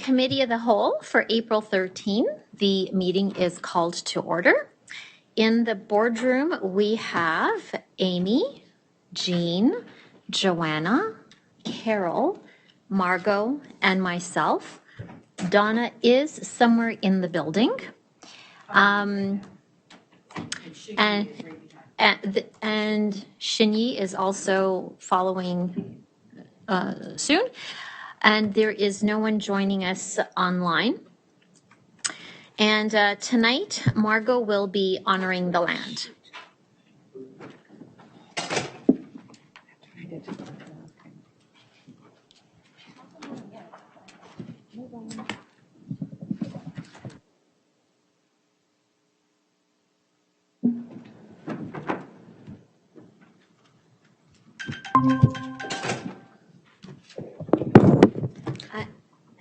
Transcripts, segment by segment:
Committee of the Whole for April 13. The meeting is called to order. In the boardroom, we have Amy, Jean, Joanna, Carol, Margot, and myself. Donna is somewhere in the building. And Shinyi is also following soon. And there is no one joining us online. And tonight, Margot will be honoring the land.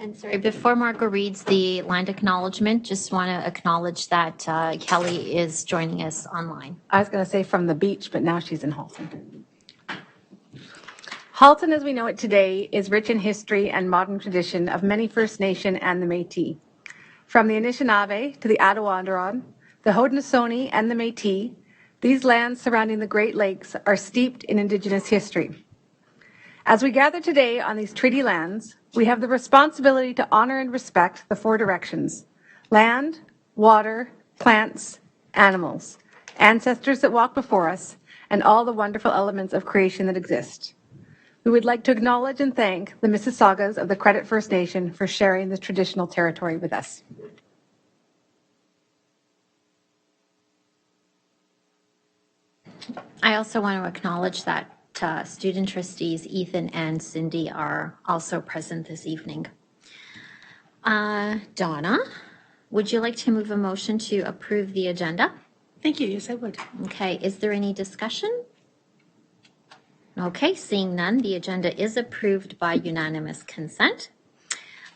And sorry, before Margot reads the land acknowledgement, just want to acknowledge that Kelly is joining us online. I was going to say from the beach, but now she's in Halton. Halton, as we know it today, is rich in history and modern tradition of many First Nation and the Métis. From the Anishinaabe to the Attawandaron, the Haudenosaunee and the Métis, these lands surrounding the Great Lakes are steeped in Indigenous history. As we gather today on these treaty lands, we have the responsibility to honor and respect the four directions: land, water, plants, animals, ancestors that walk before us, and all the wonderful elements of creation that exist. We would like to acknowledge and thank the Mississaugas of the Credit First Nation for sharing this traditional territory with us. I also want to acknowledge that student trustees Ethan and Cindy are also present this evening. Donna, would you like to move a motion to approve the agenda? Thank you. Yes, I would. Okay, is there any discussion? Okay, seeing none, the agenda is approved by unanimous consent.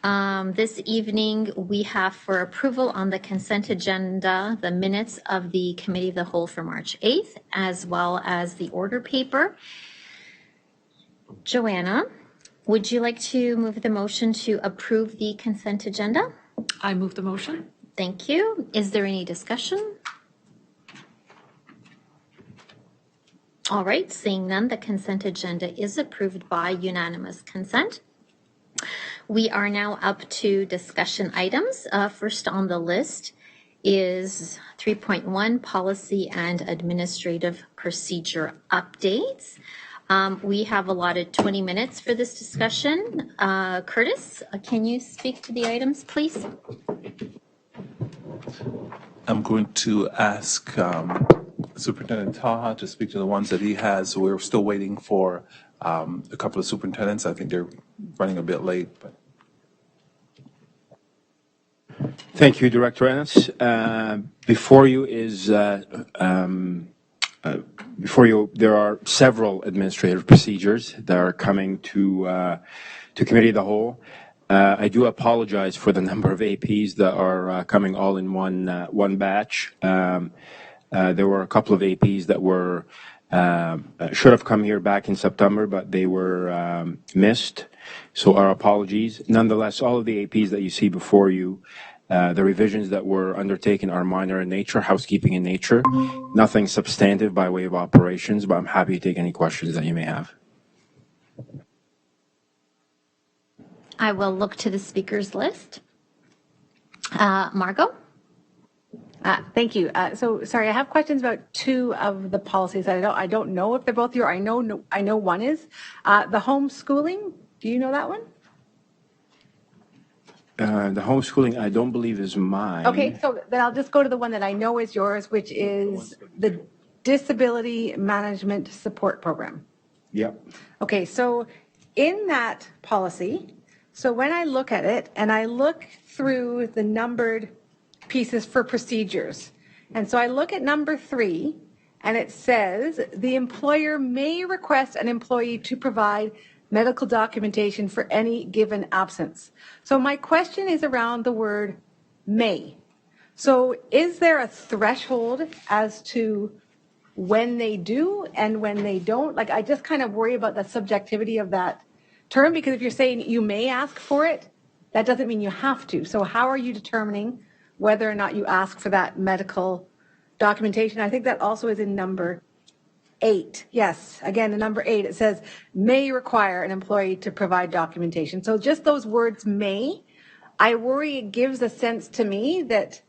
This evening, we have for approval on the consent agenda the minutes of the Committee of the Whole for March 8th, as well as the order paper. Joanna, would you like to move the motion to approve the consent agenda? I move the motion. Thank you. Is there any discussion? All right, seeing none, the consent agenda is approved by unanimous consent. We are now up to discussion items. First on the list is 3.1, policy and administrative procedure updates. We have allotted 20 minutes for this discussion. Curtis, can you speak to the items, please? I'm going to ask Superintendent Taha to speak to the ones that he has. We're still waiting for a couple of superintendents. I think they're running a bit late. But thank you, Director Ennis. Before you is there are several administrative procedures that are coming to Committee of the Whole. I do apologize for the number of APs that are coming all in one batch. There were a couple of APs that were should have come here back in September, but they were missed. So our apologies. Nonetheless, all of the APs that you see before you, the revisions that were undertaken are minor in nature, housekeeping in nature, nothing substantive by way of operations, but I'm happy to take any questions that you may have. I will look to the speakers list. Margot? Thank you. So sorry, I have questions about two of the policies. I don't know if they're both your. I know one is the homeschooling. Do you know that one? The homeschooling, I don't believe is mine. Okay, so then I'll just go to the one that I know is yours, which is the Disability Management Support Program. Yep. Okay, so in that policy, so when I look at it and I look through the numbered pieces for procedures, and so I look at number 3, and it says the employer may request an employee to provide medical documentation for any given absence. So my question is around the word may. So is there a threshold as to when they do and when they don't? Like, I just kind of worry about the subjectivity of that term, because if you're saying you may ask for it, That doesn't mean you have to. So how are you determining whether or not you ask for that medical documentation? I think that also is in number 8. Yes, again, in number 8, it says may require an employee to provide documentation. So just those words may, I worry it gives a sense to me that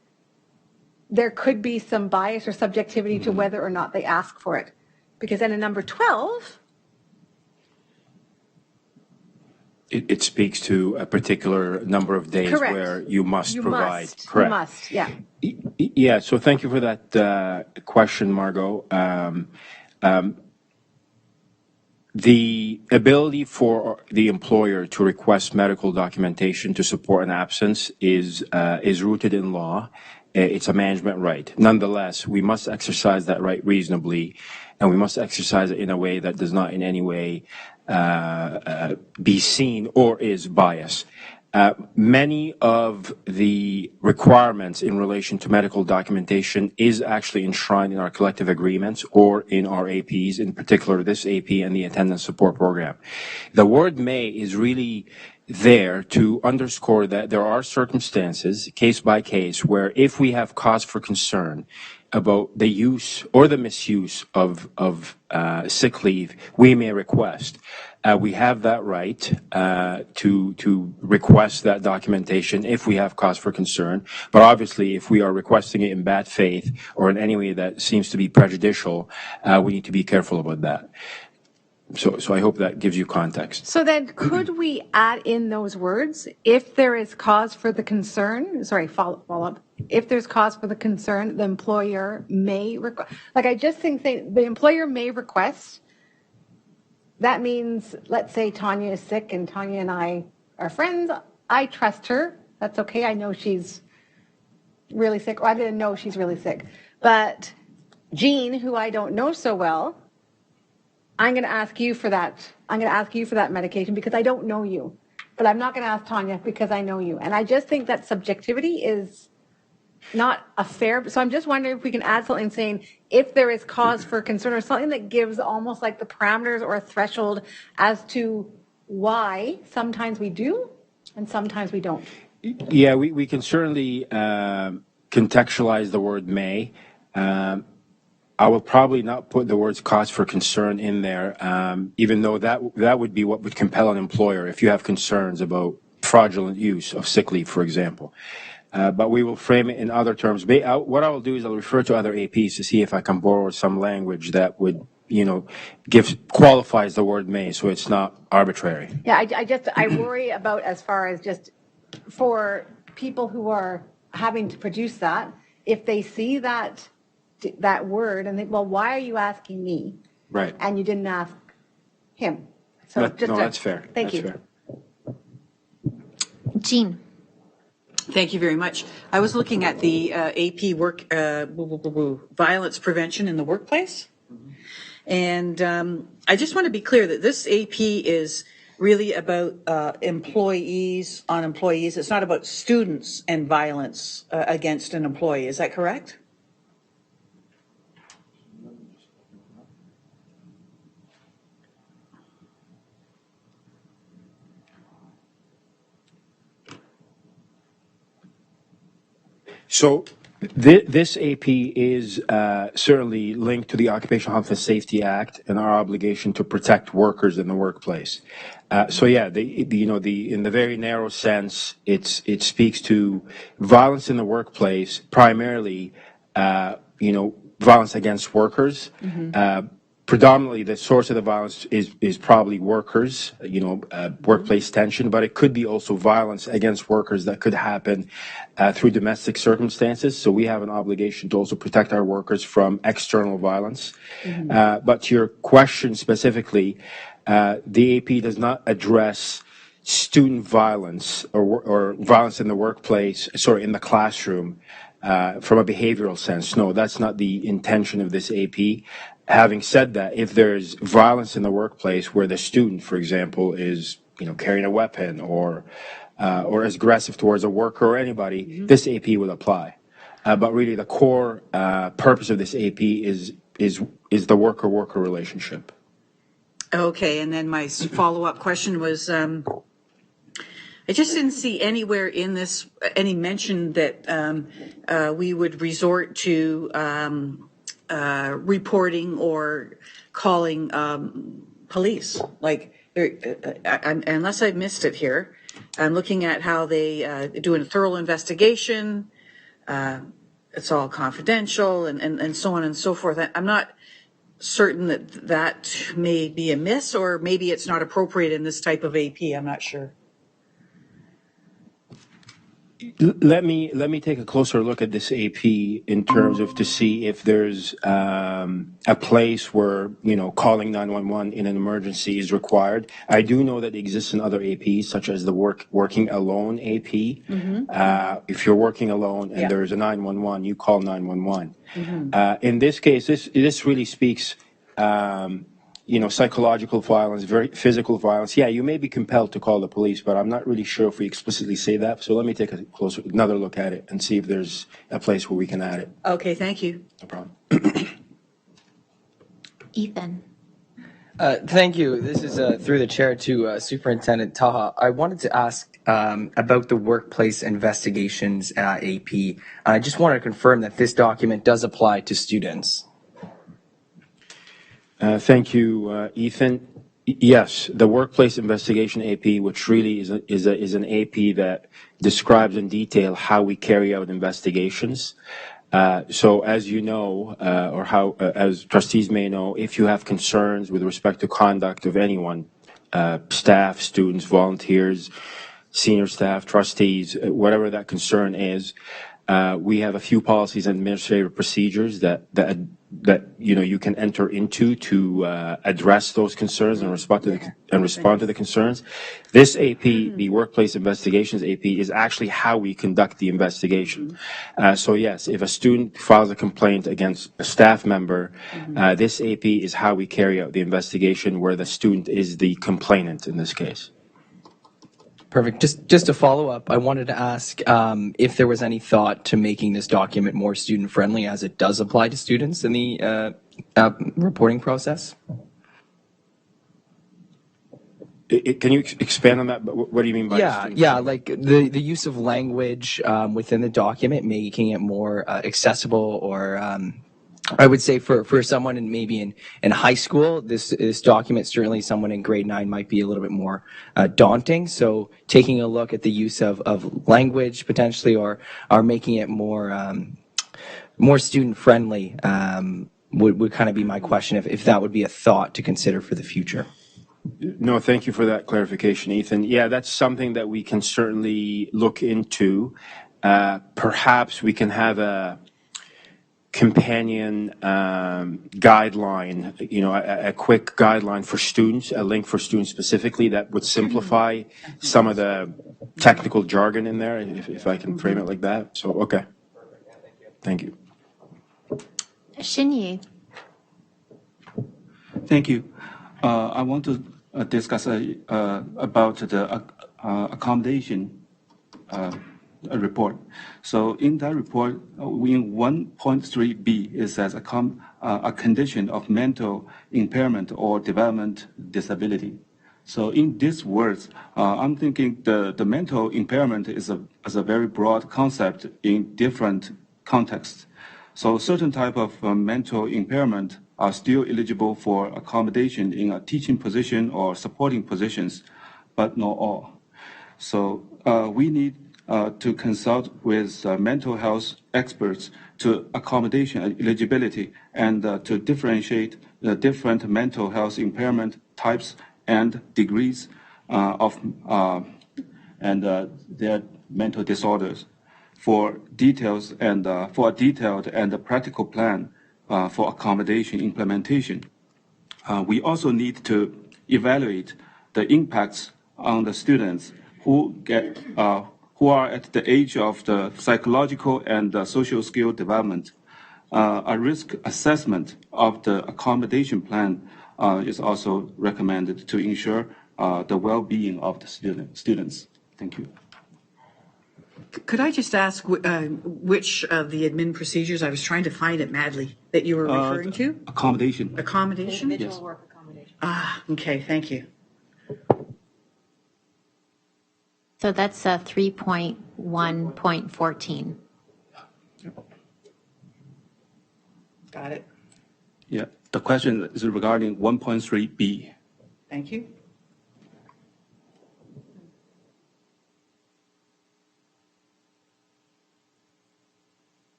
there could be some bias or subjectivity to whether or not they ask for it. Because then in number 12, It speaks to a particular number of days correct. where you must provide. You must, yeah. Yeah, so thank you for that question, Margot. The ability for the employer to request medical documentation to support an absence is rooted in law. It's a management right. Nonetheless, we must exercise that right reasonably, and we must exercise it in a way that does not in any way be seen or is biased. Many of the requirements in relation to medical documentation is actually enshrined in our collective agreements or in our APs, in particular this AP and the attendance support program. The word may is really there to underscore that there are circumstances, case by case, where if we have cause for concern about the use or the misuse of sick leave, we may request. We have that right to request that documentation if we have cause for concern. But obviously, if we are requesting it in bad faith or in any way that seems to be prejudicial, we need to be careful about that. So I hope that gives you context. So then could we add in those words, if there is cause for the concern, follow up, if there's cause for the concern, the employer may request, like I just think the employer may request, that means, let's say Tanya is sick and Tanya and I are friends, I trust her, that's okay, I know she's really sick, or I didn't know she's really sick, but Jean, who I don't know so well, I'm going to ask you for that. I'm going to ask you for that medication because I don't know you. But I'm not going to ask Tanya because I know you. And I just think that subjectivity is not a fair. So I'm just wondering if we can add something saying if there is cause for concern or something that gives almost like the parameters or a threshold as to why sometimes we do and sometimes we don't. Yeah, we can certainly contextualize the word may. I will probably not put the words cause for concern in there, even though that would be what would compel an employer if you have concerns about fraudulent use of sick leave, for example. But we will frame it in other terms. What I will do is I'll refer to other APs to see if I can borrow some language that would, qualifies the word may, so it's not arbitrary. Yeah, I worry about as far as just for people who are having to produce that, if they see that word and think, well, why are you asking me? Right. And you didn't ask him. So that's fair. Thank you. Fair. Jean. Thank you very much. I was looking at the AP work violence prevention in the workplace. And I just want to be clear that this AP is really about employees on employees. It's not about students and violence against an employee. Is that correct? So this AP is certainly linked to the Occupational Health and Safety Act and our obligation to protect workers in the workplace. So yeah, in the very narrow sense, it speaks to violence in the workplace, primarily, violence against workers. Predominantly, the source of the violence is probably workers, workplace tension, but it could be also violence against workers that could happen through domestic circumstances. So we have an obligation to also protect our workers from external violence. But to your question specifically, the AP does not address student violence or violence in the workplace, in the classroom. From a behavioral sense. No, that's not the intention of this AP. Having said that, if there's violence in the workplace where the student, for example, is carrying a weapon or is aggressive towards a worker or anybody, this AP will apply. But really, the core purpose of this AP is the worker-worker relationship. Okay, and then my follow-up question was, I just didn't see anywhere in this any mention that we would resort to reporting or calling police. Like, unless I missed it here, I'm looking at how they do a thorough investigation. It's all confidential and so on and so forth. I'm not certain that may be amiss, or maybe it's not appropriate in this type of AP. I'm not sure. Let me take a closer look at this AP in terms of to see if there's a place where calling 911 in an emergency is required. I do know that it exists in other APs, such as the working alone AP. If you're working alone and there's a 911, you call 911. In this case, this really speaks. Psychological violence, very physical violence. Yeah, you may be compelled to call the police, but I'm not really sure if we explicitly say that. So let me take another look at it and see if there's a place where we can add it. Okay, thank you. No problem. Ethan. Thank you. This is through the chair to Superintendent Taha. I wanted to ask about the workplace investigations AP. I just want to confirm that this document does apply to students. Thank you, Ethan. Yes, the workplace investigation AP, which really is an AP that describes in detail how we carry out investigations. So as you know, as trustees may know, if you have concerns with respect to conduct of anyone, staff, students, volunteers, senior staff, trustees, whatever that concern is, we have a few policies and administrative procedures that you can enter into to address those concerns and respond to the concerns. This AP, the Workplace Investigations AP, is actually how we conduct the investigation. So yes, if a student files a complaint against a staff member, this AP is how we carry out the investigation, where the student is the complainant in this case. Perfect. Just to follow up, I wanted to ask if there was any thought to making this document more student-friendly, as it does apply to students in the reporting process. Can you expand on that? What do you mean by like the use of language within the document, making it more accessible, or I would say for someone in high school, this document, certainly someone in grade 9 might be a little bit more daunting. So taking a look at the use of language potentially, or making it more student friendly would kind of be my question, if that would be a thought to consider for the future. No, thank you for that clarification, Ethan. Yeah, that's something that we can certainly look into. Perhaps we can have a companion guideline, a quick guideline for students, a link for students specifically that would simplify some of the technical jargon in there, if I can frame it like that. So, okay. Thank you. Shinyi. Thank you. I want to discuss about the accommodation report. So in that report, in 1.3b, it says a condition of mental impairment or development disability. So in these words, I'm thinking the mental impairment is a very broad concept in different contexts. So certain type of mental impairment are still eligible for accommodation in a teaching position or supporting positions, but not all. So we need to consult with mental health experts to accommodation eligibility and to differentiate the different mental health impairment types and degrees and their mental disorders for details and for a detailed and practical plan for accommodation implementation. We also need to evaluate the impacts on the students who are at the age of the psychological and social skill development. A risk assessment of the accommodation plan is also recommended to ensure the well-being of the students. Thank you. Could I just ask which of the admin procedures, I was trying to find it madly, that you were referring to? Accommodation. Accommodation? Yes. Work accommodation. Okay, thank you. So that's 3.1.14. Got it. Yeah, the question is regarding 1.3B. Thank you.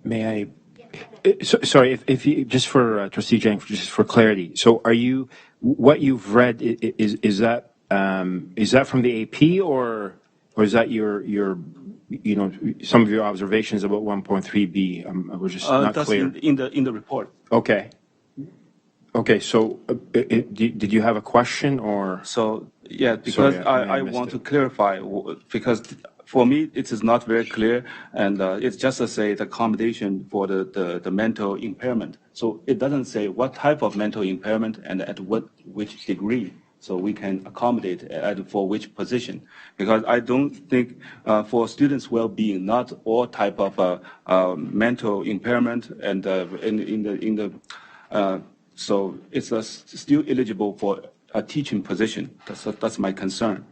May I? Sorry, if you just for Trustee Jang, just for clarity. So, are you what you've read is that from the AP or is that your some of your observations about 1.3B? I was just not That's clear. in the report. Okay. Okay. So, did you have a question or? So yeah, because Sorry, I missed want it. to clarify because for me it is not very clear, and it's just to say the accommodation for the mental impairment. So it doesn't say what type of mental impairment and at which degree. So we can accommodate for which position, because I don't think for students' well-being, not all type of mental impairment and so it's still eligible for a teaching position. That's my concern.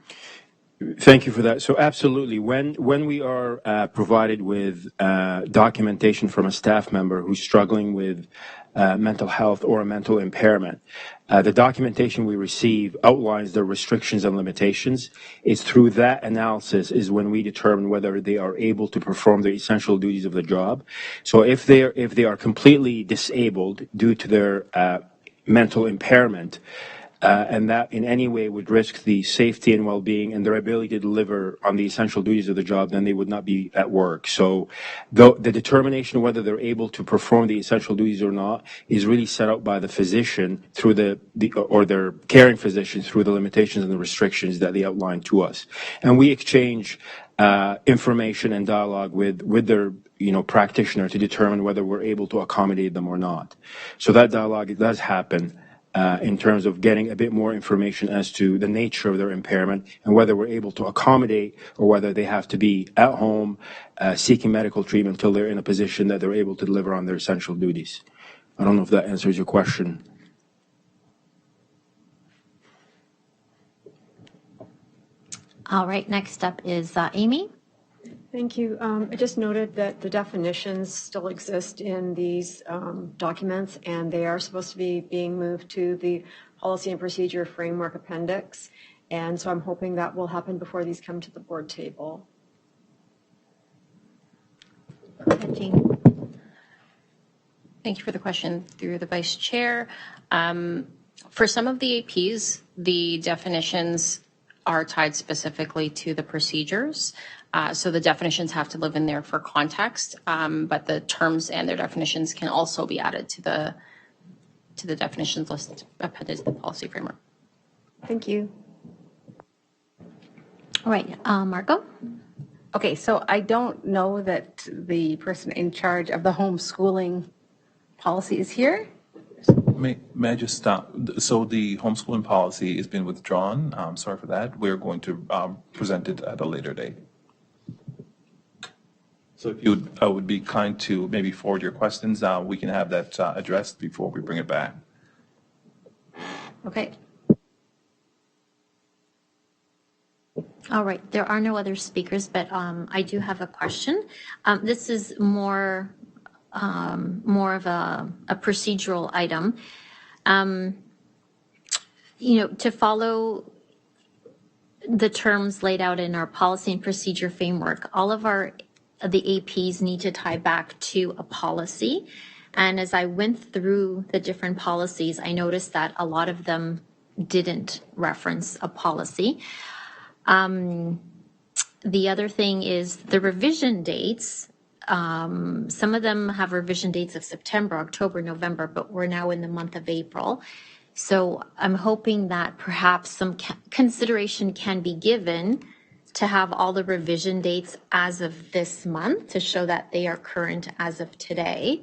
Thank you for that. So absolutely, when we are provided with documentation from a staff member who's struggling with mental health or a mental impairment, the documentation we receive outlines the restrictions and limitations. It's through that analysis is when we determine whether they are able to perform the essential duties of the job. So if they are completely disabled due to their mental impairment, and that in any way would risk the safety and well-being and their ability to deliver on the essential duties of the job, then they would not be at work. So the determination of whether they're able to perform the essential duties or not is really set out by the physician through or their caring physician through the limitations and the restrictions that they outline to us. And we exchange information and dialogue with their practitioner to determine whether we're able to accommodate them or not. So that dialogue does happen. In terms of getting a bit more information as to the nature of their impairment and whether we're able to accommodate or whether they have to be at home seeking medical treatment until they're in a position that they're able to deliver on their essential duties. I don't know if that answers your question. All right, next up is Amy. Thank you. I just noted that the definitions still exist in these documents, and they are supposed to be being moved to the Policy and Procedure Framework Appendix. And so I'm hoping that will happen before these come to the board table. Jean. Thank you for the question through the Vice Chair. For some of the APs, the definitions are tied specifically to the procedures. So the definitions have to live in there for context, but the terms and their definitions can also be added to the definitions list appended to the policy framework. Thank you. All right, Margot. Okay, so I don't know that the person in charge of the homeschooling policy is here. May I just stop? So the homeschooling policy has been withdrawn. Sorry for that. We're going to present it at a later date. So if you would be kind to maybe forward your questions, we can have that addressed before we bring it back. Okay. All right, there are no other speakers, but I do have a question. This is more of a procedural item. To follow the terms laid out in our policy and procedure framework, all of the APs need to tie back to a policy. And as I went through the different policies, I noticed that a lot of them didn't reference a policy. The other thing is the revision dates. Some of them have revision dates of September, October, November, but we're now in the month of April. So I'm hoping that perhaps some consideration can be given to have all the revision dates as of this month to show that they are current as of today.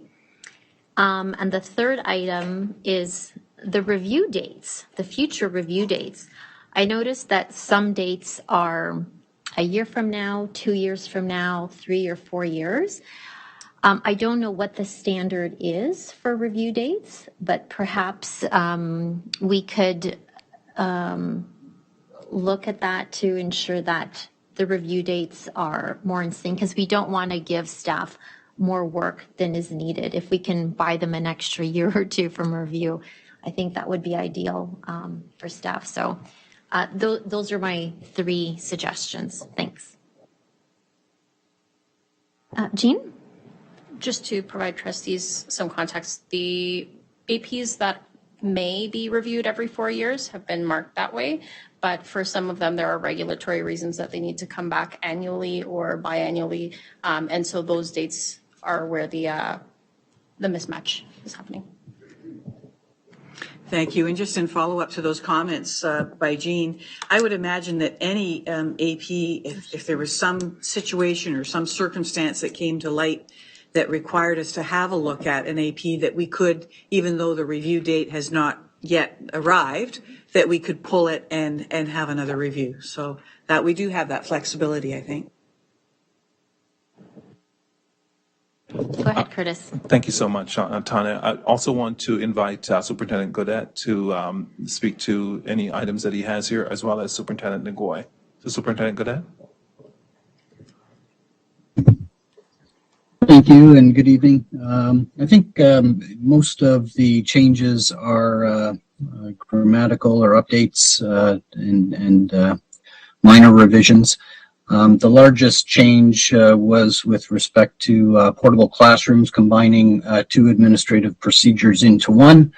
And the third item is the review dates, the future review dates. I noticed that some dates are a year from now, 2 years from now, 3 or 4 years. I don't know what the standard is for review dates, but perhaps we could look at that to ensure that the review dates are more in sync, because we don't want to give staff more work than is needed. If we can buy them an extra year or two from review, I think that would be ideal for staff. So those are my 3 suggestions. Thanks. Jean? Just to provide trustees some context, the APs that may be reviewed every 4 years have been marked that way, but for some of them, there are regulatory reasons that they need to come back annually or biannually, and so those dates are where the mismatch is happening. Thank you. And just in follow-up to those comments by Jean, I would imagine that any AP, if there was some situation or some circumstance that came to light that required us to have a look at an AP, that we could, even though the review date has not yet arrived, that we could pull it and have another review. So that we do have that flexibility, I think. Go ahead, Curtis. Thank you so much, Tanya. I also want to invite Superintendent Godet to speak to any items that he has here, as well as Superintendent Ngoy. So Superintendent Godet? Thank you and good evening. I think most of the changes are grammatical or updates and minor revisions. The largest change was with respect to portable classrooms, combining 2 administrative procedures into one.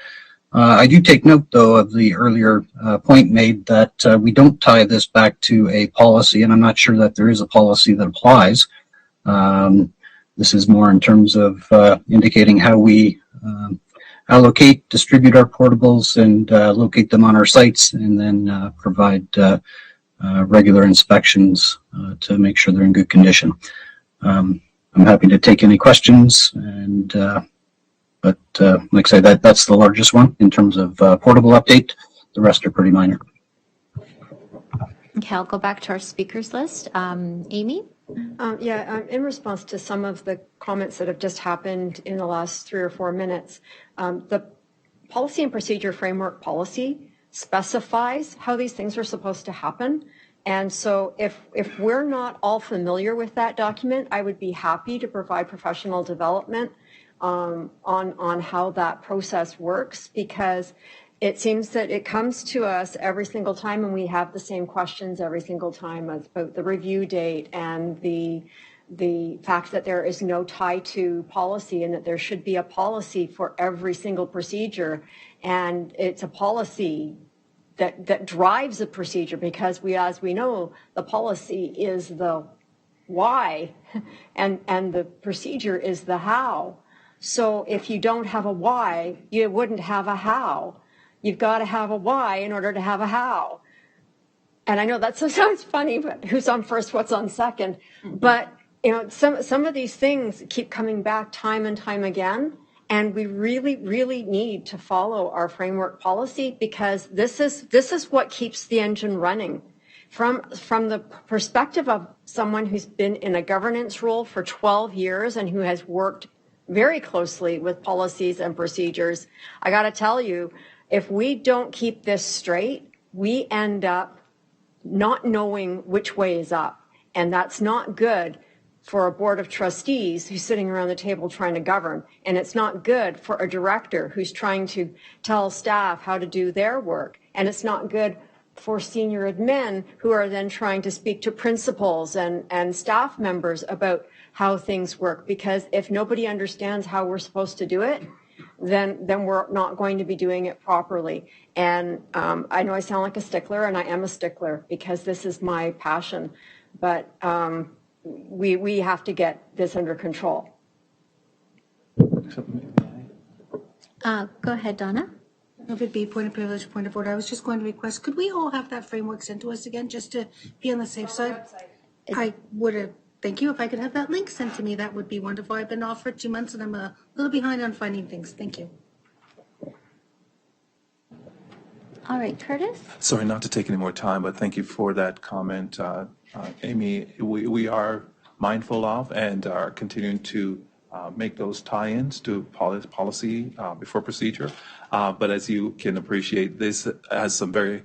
I do take note, though, of the earlier point made that we don't tie this back to a policy, and I'm not sure that there is a policy that applies. This is more in terms of indicating how we allocate, distribute our portables, and locate them on our sites, and then provide regular inspections to make sure they're in good condition. I'm happy to take any questions, and but like I said, that's the largest one in terms of portable update. The rest are pretty minor. Okay, I'll go back to our speakers list. Amy? In response to some of the comments that have just happened in the last 3 or 4 minutes, the policy and procedure framework policy specifies how these things are supposed to happen. And so if we're not all familiar with that document, I would be happy to provide professional development on how that process works, because it seems that it comes to us every single time and we have the same questions every single time about the review date and the fact that there is no tie to policy and that there should be a policy for every single procedure. And it's a policy that drives a procedure, because as we know, the policy is the why and the procedure is the how. So if you don't have a why, you wouldn't have a how. You've got to have a why in order to have a how. And I know that sounds funny, but who's on first, what's on second? But some of these things keep coming back time and time again. And we really, really need to follow our framework policy, because this is what keeps the engine running. From the perspective of someone who's been in a governance role for 12 years and who has worked very closely with policies and procedures, I got to tell you, if we don't keep this straight, we end up not knowing which way is up. And that's not good for a board of trustees who's sitting around the table trying to govern. And it's not good for a director who's trying to tell staff how to do their work. And it's not good for senior admin who are then trying to speak to principals and staff members about how things work. Because if nobody understands how we're supposed to do it, then we're not going to be doing it properly. And I know I sound like a stickler, and I am a stickler because this is my passion. But we have to get this under control. Go ahead, Donna. If it'd be point of privilege, point of order, I was just going to request, could we all have that framework sent to us again, just to be on the safe side? I would have, thank you. If I could have that link sent to me, that would be wonderful. I've been off for 2 months and I'm a little behind on finding things. Thank you. All right, Curtis. Sorry, not to take any more time, but thank you for that comment. Amy, we are mindful of and are continuing to make those tie-ins to policy before procedure. But as you can appreciate, this has some very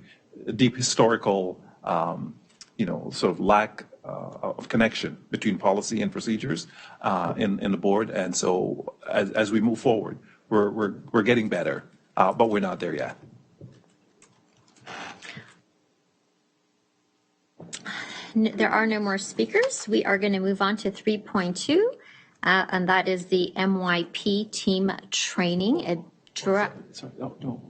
deep historical, sort of lack of connection between policy and procedures in the board. And so as we move forward, we're getting better, but we're not there yet. There are no more speakers. We are going to move on to 3.2, and that is the MYP team training. Sorry, no.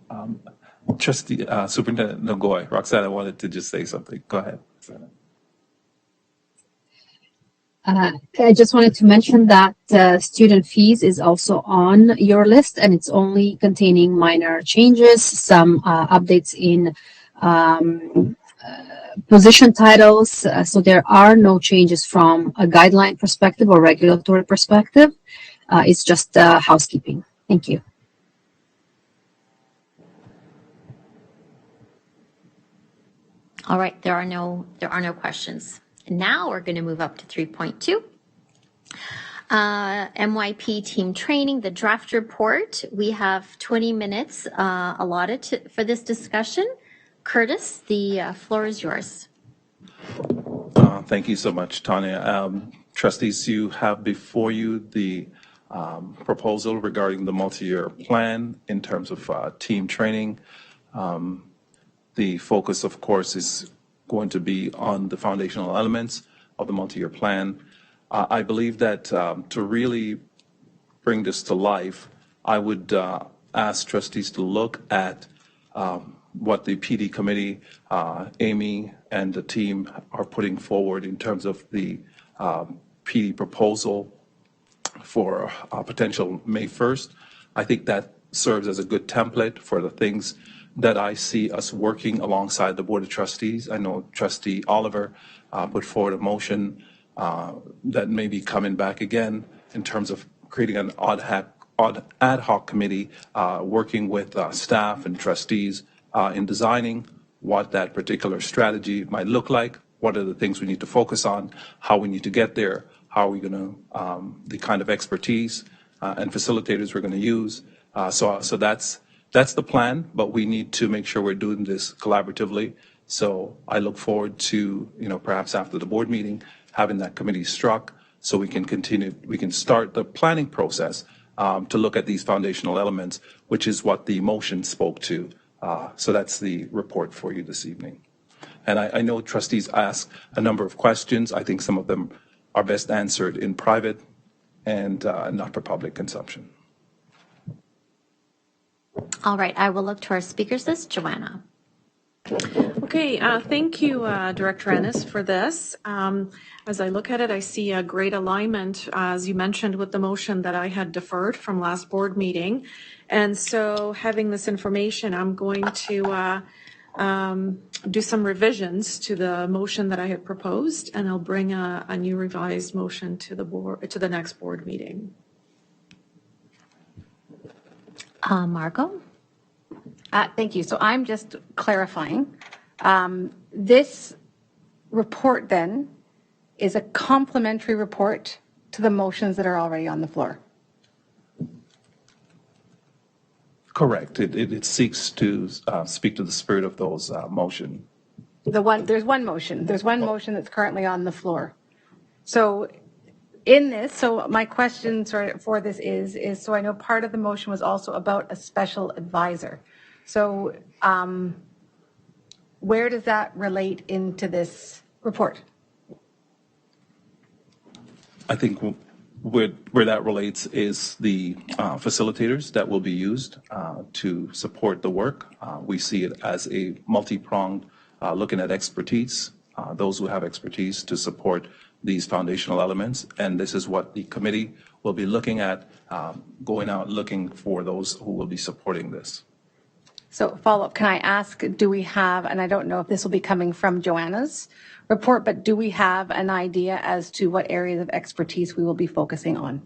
Trustee Superintendent Ngoy, Roxana wanted to just say something. Go ahead, Roxana. I just wanted to mention that student fees is also on your list, and it's only containing minor changes, some updates in position titles. So there are no changes from a guideline perspective or regulatory perspective. It's just housekeeping. Thank you. All right, there are no questions. Now we're going to move up to 3.2. MYP team training, the draft report. We have 20 minutes allotted for this discussion. Curtis, the floor is yours. Thank you so much, Tanya. Trustees, you have before you the proposal regarding the multi-year plan in terms of team training. The focus, of course, is going to be on the foundational elements of the multi-year plan. I believe that to really bring this to life, I would ask trustees to look at what the PD committee, Amy and the team are putting forward in terms of the PD proposal for potential May 1st. I think that serves as a good template for the things that I see us working alongside the Board of Trustees. I know Trustee Oliver put forward a motion that may be coming back again in terms of creating an ad hoc committee working with staff and trustees in designing what that particular strategy might look like, what are the things we need to focus on, how we need to get there, how are we going to, the kind of expertise and facilitators we're going to use. So that's the plan, but we need to make sure we're doing this collaboratively. So I look forward to, perhaps after the board meeting, having that committee struck so we can start the planning process to look at these foundational elements, which is what the motion spoke to. So that's the report for you this evening. And I know trustees asked a number of questions. I think some of them are best answered in private and not for public consumption. All right, I will look to our speakers list. Joanna. Okay, thank you, Director Ennis, for this. As I look at it, I see a great alignment, as you mentioned, with the motion that I had deferred from last board meeting. And so having this information, I'm going to do some revisions to the motion that I had proposed, and I'll bring a new revised motion to the board, to the next board meeting. Margot? Thank you. So I'm just clarifying. This report then is a complementary report to the motions that are already on the floor. Correct. It seeks to speak to the spirit of those motion. There's one motion. There's one motion that's currently on the floor. So in this, so my question for this is so I know part of the motion was also about a special advisor. So where does that relate into this report? I think where that relates is the facilitators that will be used to support the work. We see it as a multi-pronged looking at expertise, those who have expertise to support these foundational elements. And this is what the committee will be looking at, going out looking for those who will be supporting this. So follow-up, can I ask, do we have, and I don't know if this will be coming from Joanna's report, but do we have an idea as to what areas of expertise we will be focusing on?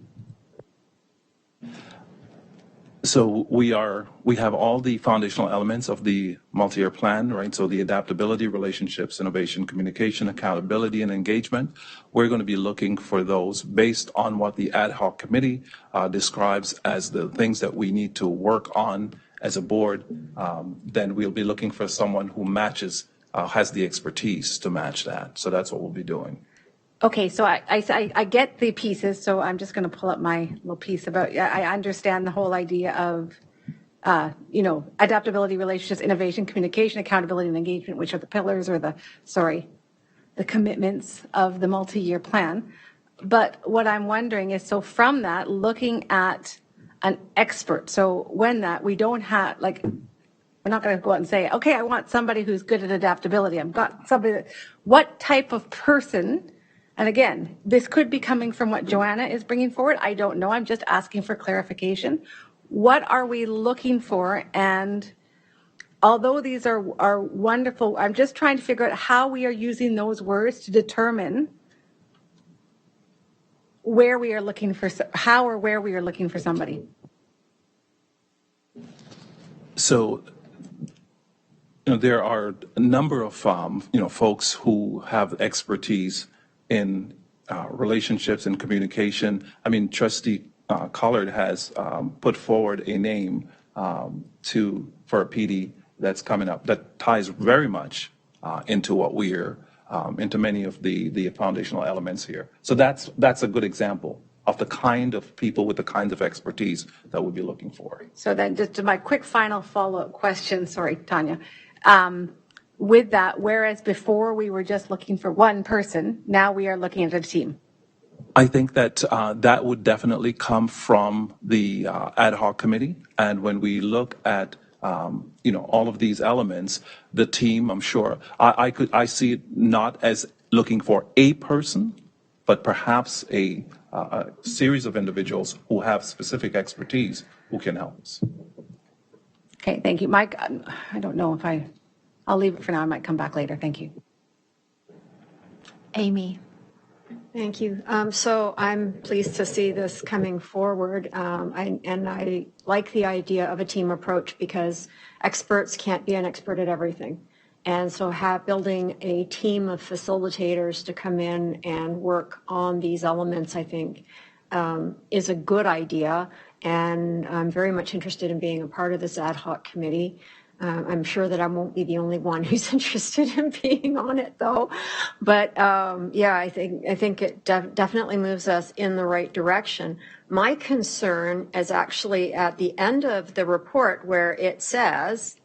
So we have all the foundational elements of the multi-year plan, right? So the adaptability, relationships, innovation, communication, accountability, and engagement. We're going to be looking for those based on what the ad hoc committee describes as the things that we need to work on as a board. Then we'll be looking for someone who matches, has the expertise to match that. So that's what we'll be doing. Okay, so I get the pieces, so I'm just going to pull up my little piece about, I understand the whole idea of, adaptability, relationships, innovation, communication, accountability, and engagement, which are the pillars or the commitments of the multi-year plan. But what I'm wondering is, so from that, looking at an expert, so when that, we don't have, like, we're not going to go out and say, okay, I want somebody who's good at adaptability. I've got somebody what type of person. And again, this could be coming from what Joanna is bringing forward. I don't know. I'm just asking for clarification. What are we looking for? And although these are wonderful, I'm just trying to figure out how we are using those words to determine where we are looking for, how or where we are looking for somebody. So, there are a number of, folks who have expertise in relationships and communication. I mean, Trustee Collard has put forward a name for a PD that's coming up that ties very much into what we're, into many of the foundational elements here. So that's a good example of the kind of people with the kinds of expertise that we'll be looking for. So then just to my quick final follow-up question, sorry, Tanya. With that, whereas before we were just looking for one person, now we are looking at a team. I think that that would definitely come from the ad hoc committee. And when we look at, all of these elements, the team, I'm sure, I see it not as looking for a person, but perhaps a series of individuals who have specific expertise who can help us. Okay, thank you. Mike, I don't know if I'll leave it for now. I might come back later. Thank you. Amy. Thank you. So I'm pleased to see this coming forward. I like the idea of a team approach because experts can't be an expert at everything. And so building a team of facilitators to come in and work on these elements, I think, is a good idea. And I'm very much interested in being a part of this ad hoc committee. I'm sure that I won't be the only one who's interested in being on it, though. But I think it definitely moves us in the right direction. My concern is actually at the end of the report where it says,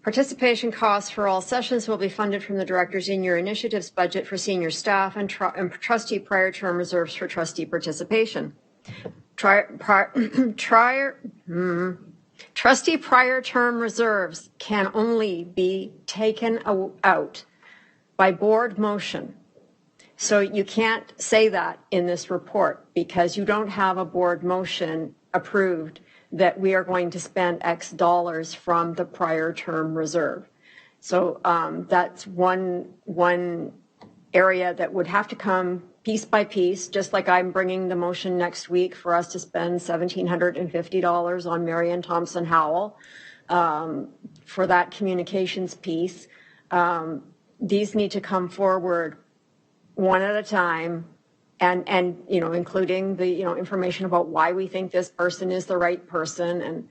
participation costs for all sessions will be funded from the director's in-year initiatives budget for senior staff and trustee prior term reserves for trustee participation. Trustee prior term reserves can only be taken out by board motion. So you can't say that in this report because you don't have a board motion approved that we are going to spend X dollars from the prior term reserve. So that's one area that would have to come piece by piece, just like I'm bringing the motion next week for us to spend $1,750 on Marianne Thompson Howell for that communications piece. These need to come forward one at a time. And including the information about why we think this person is the right person, and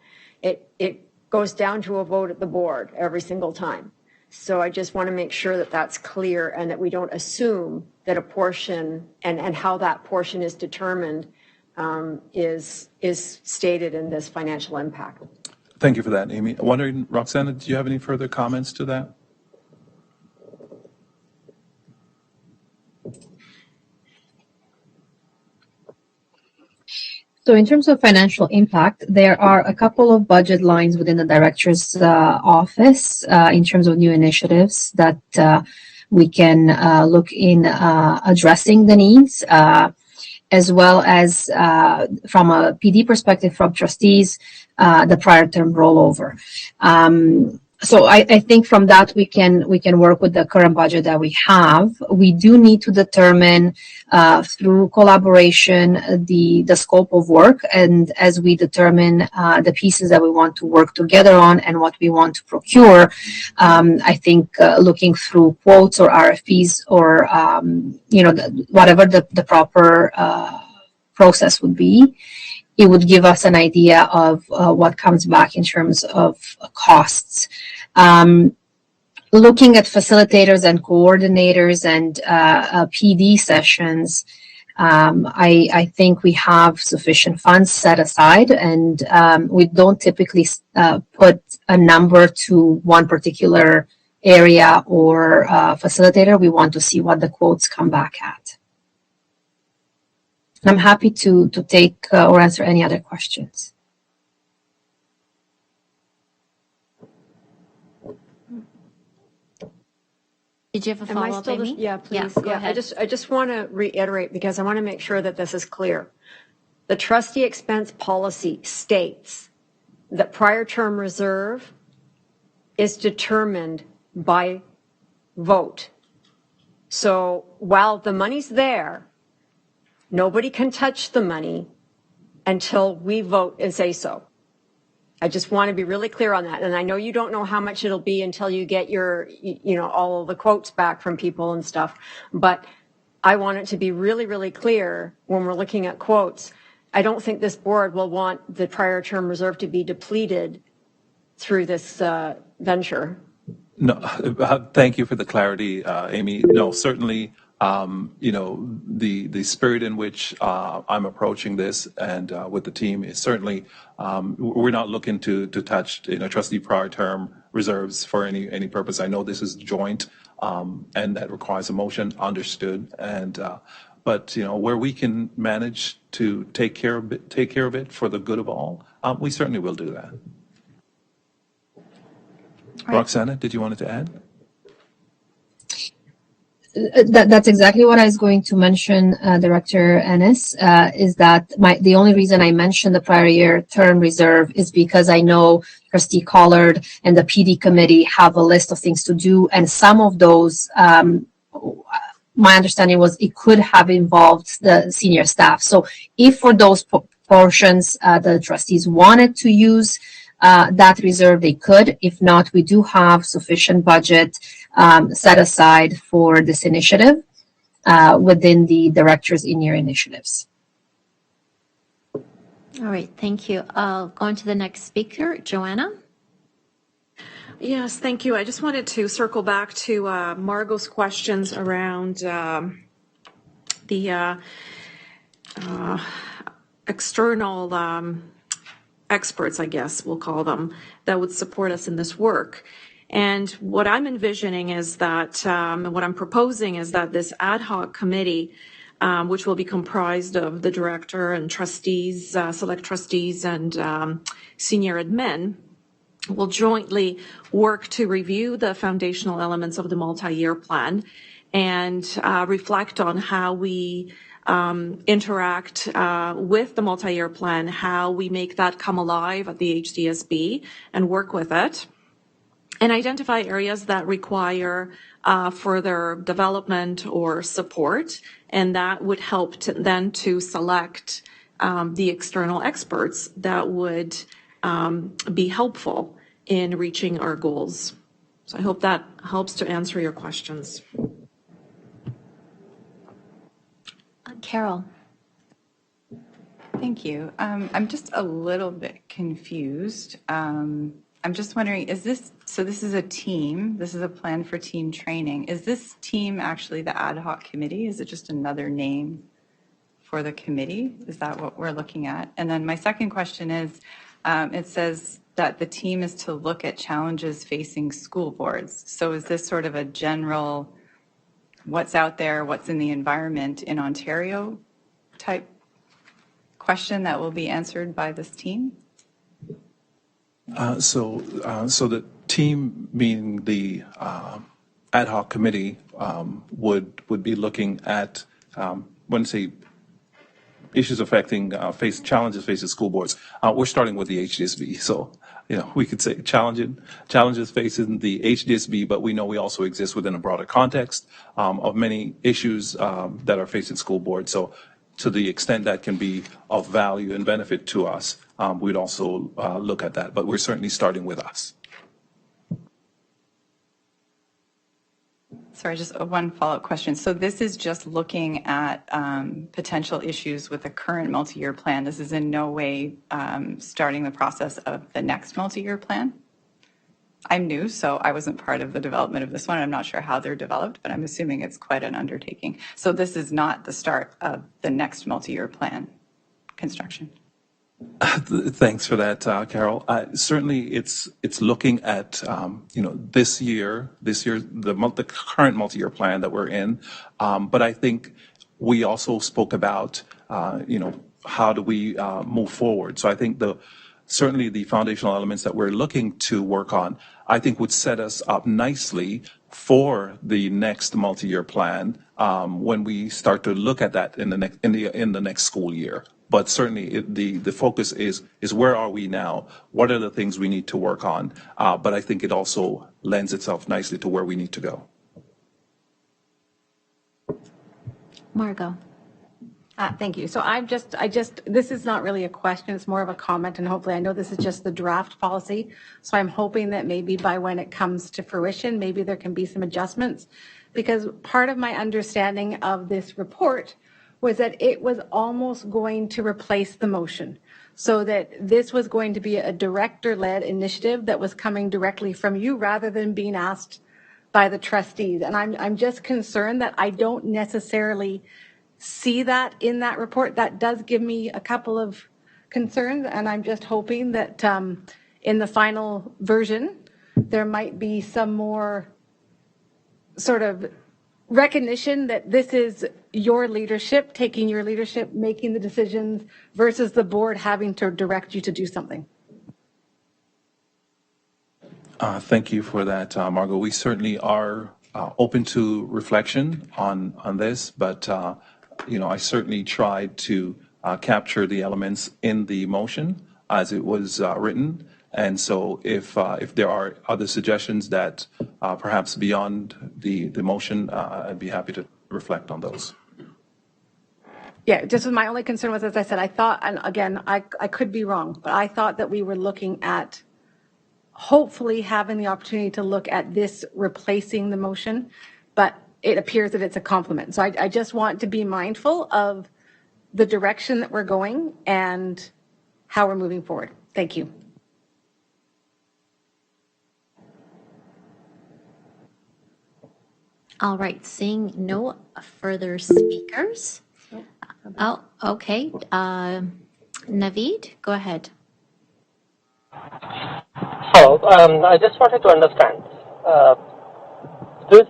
it goes down to a vote at the board every single time. So I just want to make sure that that's clear and that we don't assume that a portion and how that portion is determined is stated in this financial impact. Thank you for that, Amy. I'm wondering, Roxana, do you have any further comments to that? So in terms of financial impact, there are a couple of budget lines within the director's office in terms of new initiatives that we can look in addressing the needs, as well as from a PD perspective from trustees, the prior term rollover. so I think from that we can work with the current budget that we have. We do need to determine through collaboration the scope of work, and as we determine the pieces that we want to work together on and what we want to procure, I think looking through quotes or RFPs or whatever the proper process would be, it would give us an idea of what comes back in terms of costs. Looking at facilitators and coordinators and PD sessions, I think we have sufficient funds set aside, and we don't typically put a number to one particular area or facilitator. We want to see what the quotes come back at. I'm happy to take or answer any other questions. Did you have a follow-up, Amy? Yeah, please. Go ahead. I just want to reiterate because I want to make sure that this is clear. The trustee expense policy states that prior term reserve is determined by vote. So while the money's there, nobody can touch the money until we vote and say so. I just want to be really clear on that. And I know you don't know how much it'll be until you get your, all of the quotes back from people and stuff. But I want it to be really, really clear when we're looking at quotes. I don't think this board will want the prior term reserve to be depleted through this venture. No, thank you for the clarity, Amy. No, certainly, the spirit in which I'm approaching this and with the team is certainly, we're not looking to touch, trustee prior term reserves for any purpose. I know this is joint and that requires a motion, understood. And but where we can manage to take care of it for the good of all, we certainly will do that. Right. Roxana, did you want to add? That's exactly what I was going to mention, Director Ennis, is that the only reason I mentioned the prior year term reserve is because I know Trustee Collard and the PD committee have a list of things to do, and some of those, my understanding was it could have involved the senior staff. So if for those portions the trustees wanted to use that reserve, they could. If not, we do have sufficient budget set aside for this initiative within the directors in your initiatives. All right, thank you. I'll go on to the next speaker, Joanna. Yes, thank you. I just wanted to circle back to Margot's questions around the external experts, I guess we'll call them, that would support us in this work. And what I'm envisioning is that, what I'm proposing is that this ad hoc committee, which will be comprised of the director and trustees, select trustees and senior admin, will jointly work to review the foundational elements of the multi-year plan and reflect on how we interact with the multi-year plan, how we make that come alive at the HDSB and work with it, and identify areas that require further development or support, and that would help to select the external experts that would be helpful in reaching our goals. So I hope that helps to answer your questions. Carol. Thank you. I'm just a little bit confused. I'm just wondering, this is a team, this is a plan for team training. Is this team actually the ad hoc committee? Is it just another name for the committee? Is that what we're looking at? And then my second question is, it says that the team is to look at challenges facing school boards. So is this sort of a general what's out there, what's in the environment in Ontario type question that will be answered by this team? So the team, meaning the ad hoc committee, would be looking at when say issues affecting challenges facing school boards. We're starting with the HDSB, so we could say challenges facing the HDSB, but we know we also exist within a broader context of many issues that are facing school boards. So to the extent that can be of value and benefit to us, we'd also look at that. But we're certainly starting with us. Sorry, just one follow-up question. So this is just looking at potential issues with the current multi-year plan. This is in no way starting the process of the next multi-year plan? I'm new, so I wasn't part of the development of this one. I'm not sure how they're developed, but I'm assuming it's quite an undertaking. So this is not the start of the next multi-year plan construction? Thanks for that, Carol. Certainly, it's looking at this year, the current multi-year plan that we're in. But I think we also spoke about how do we move forward. So I think certainly the foundational elements that we're looking to work on, I think would set us up nicely for the next multi-year plan when we start to look at that in the next school year. But certainly the focus is where are we now? What are the things we need to work on? But I think it also lends itself nicely to where we need to go. Margot. Thank you. So this is not really a question, it's more of a comment, and hopefully I know this is just the draft policy. So I'm hoping that maybe by when it comes to fruition, maybe there can be some adjustments, because part of my understanding of this report was that it was almost going to replace the motion, so that this was going to be a director-led initiative that was coming directly from you rather than being asked by the trustees. And I'm just concerned that I don't necessarily see that in that report. That does give me a couple of concerns, and I'm just hoping that in the final version, there might be some more sort of recognition that this is your leadership, taking your leadership, making the decisions, versus the board having to direct you to do something. Thank you for that, Margot. We certainly are open to reflection on this, but I certainly tried to capture the elements in the motion as it was written. And so if there are other suggestions that perhaps beyond the motion, I'd be happy to reflect on those. Yeah, just my only concern was, as I said, I thought, and again, I could be wrong, but I thought that we were looking at hopefully having the opportunity to look at this replacing the motion, but it appears that it's a complement. So I just want to be mindful of the direction that we're going and how we're moving forward. Thank you. All right, seeing no further speakers. Oh, okay. Naveed, go ahead. So I just wanted to understand this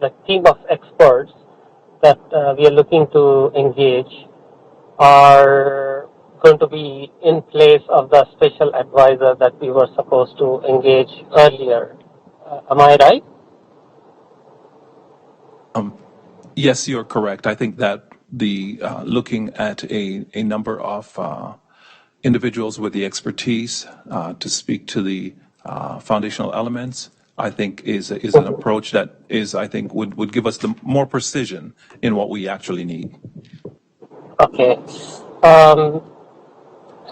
the team of experts that we are looking to engage are going to be in place of the special advisor that we were supposed to engage earlier. Am I right? Yes, you're correct. I think that the looking at a number of individuals with the expertise to speak to the foundational elements, I think is an approach that would give us the more precision in what we actually need. Okay.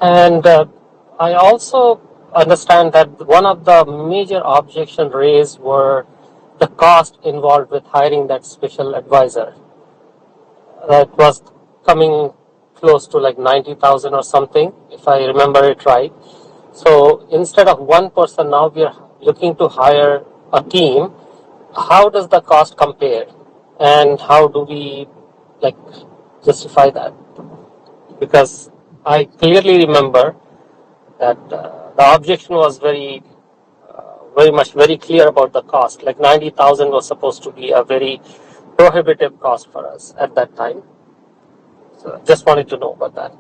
And I also understand that one of the major objections raised were the cost involved with hiring that special advisor. That was coming close to like 90,000 or something, if I remember it right. So instead of one person, now we are looking to hire a team. How does the cost compare, and how do we justify that? Because I clearly remember that the objection was very clear about the cost. Like 90,000 was supposed to be a very prohibitive cost for us at that time. So just wanted to know about that.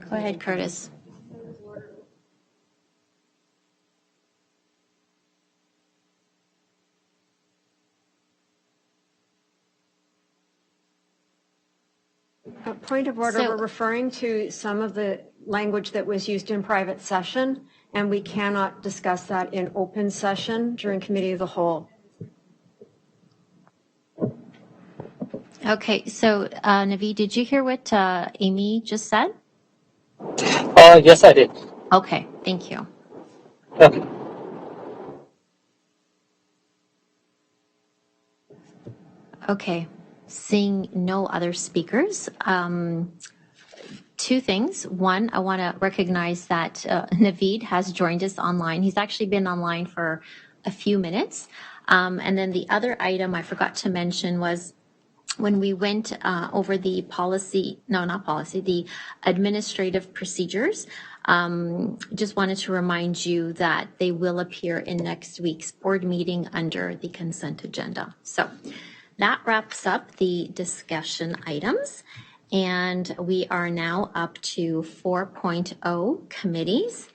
Go ahead, Curtis. Point of order, we're referring to some of the language that was used in private session, and we cannot discuss that in open session during committee of the whole. Okay, so Naveed, did you hear what Amy just said? Yes, I did. Okay, thank you. Okay. Okay, seeing no other speakers, two things. One, I want to recognize that Naveed has joined us online. He's actually been online for a few minutes. And then the other item I forgot to mention was when we went over the the administrative procedures, just wanted to remind you that they will appear in next week's board meeting under the consent agenda. So that wraps up the discussion items. And we are now up to 4.0 committees.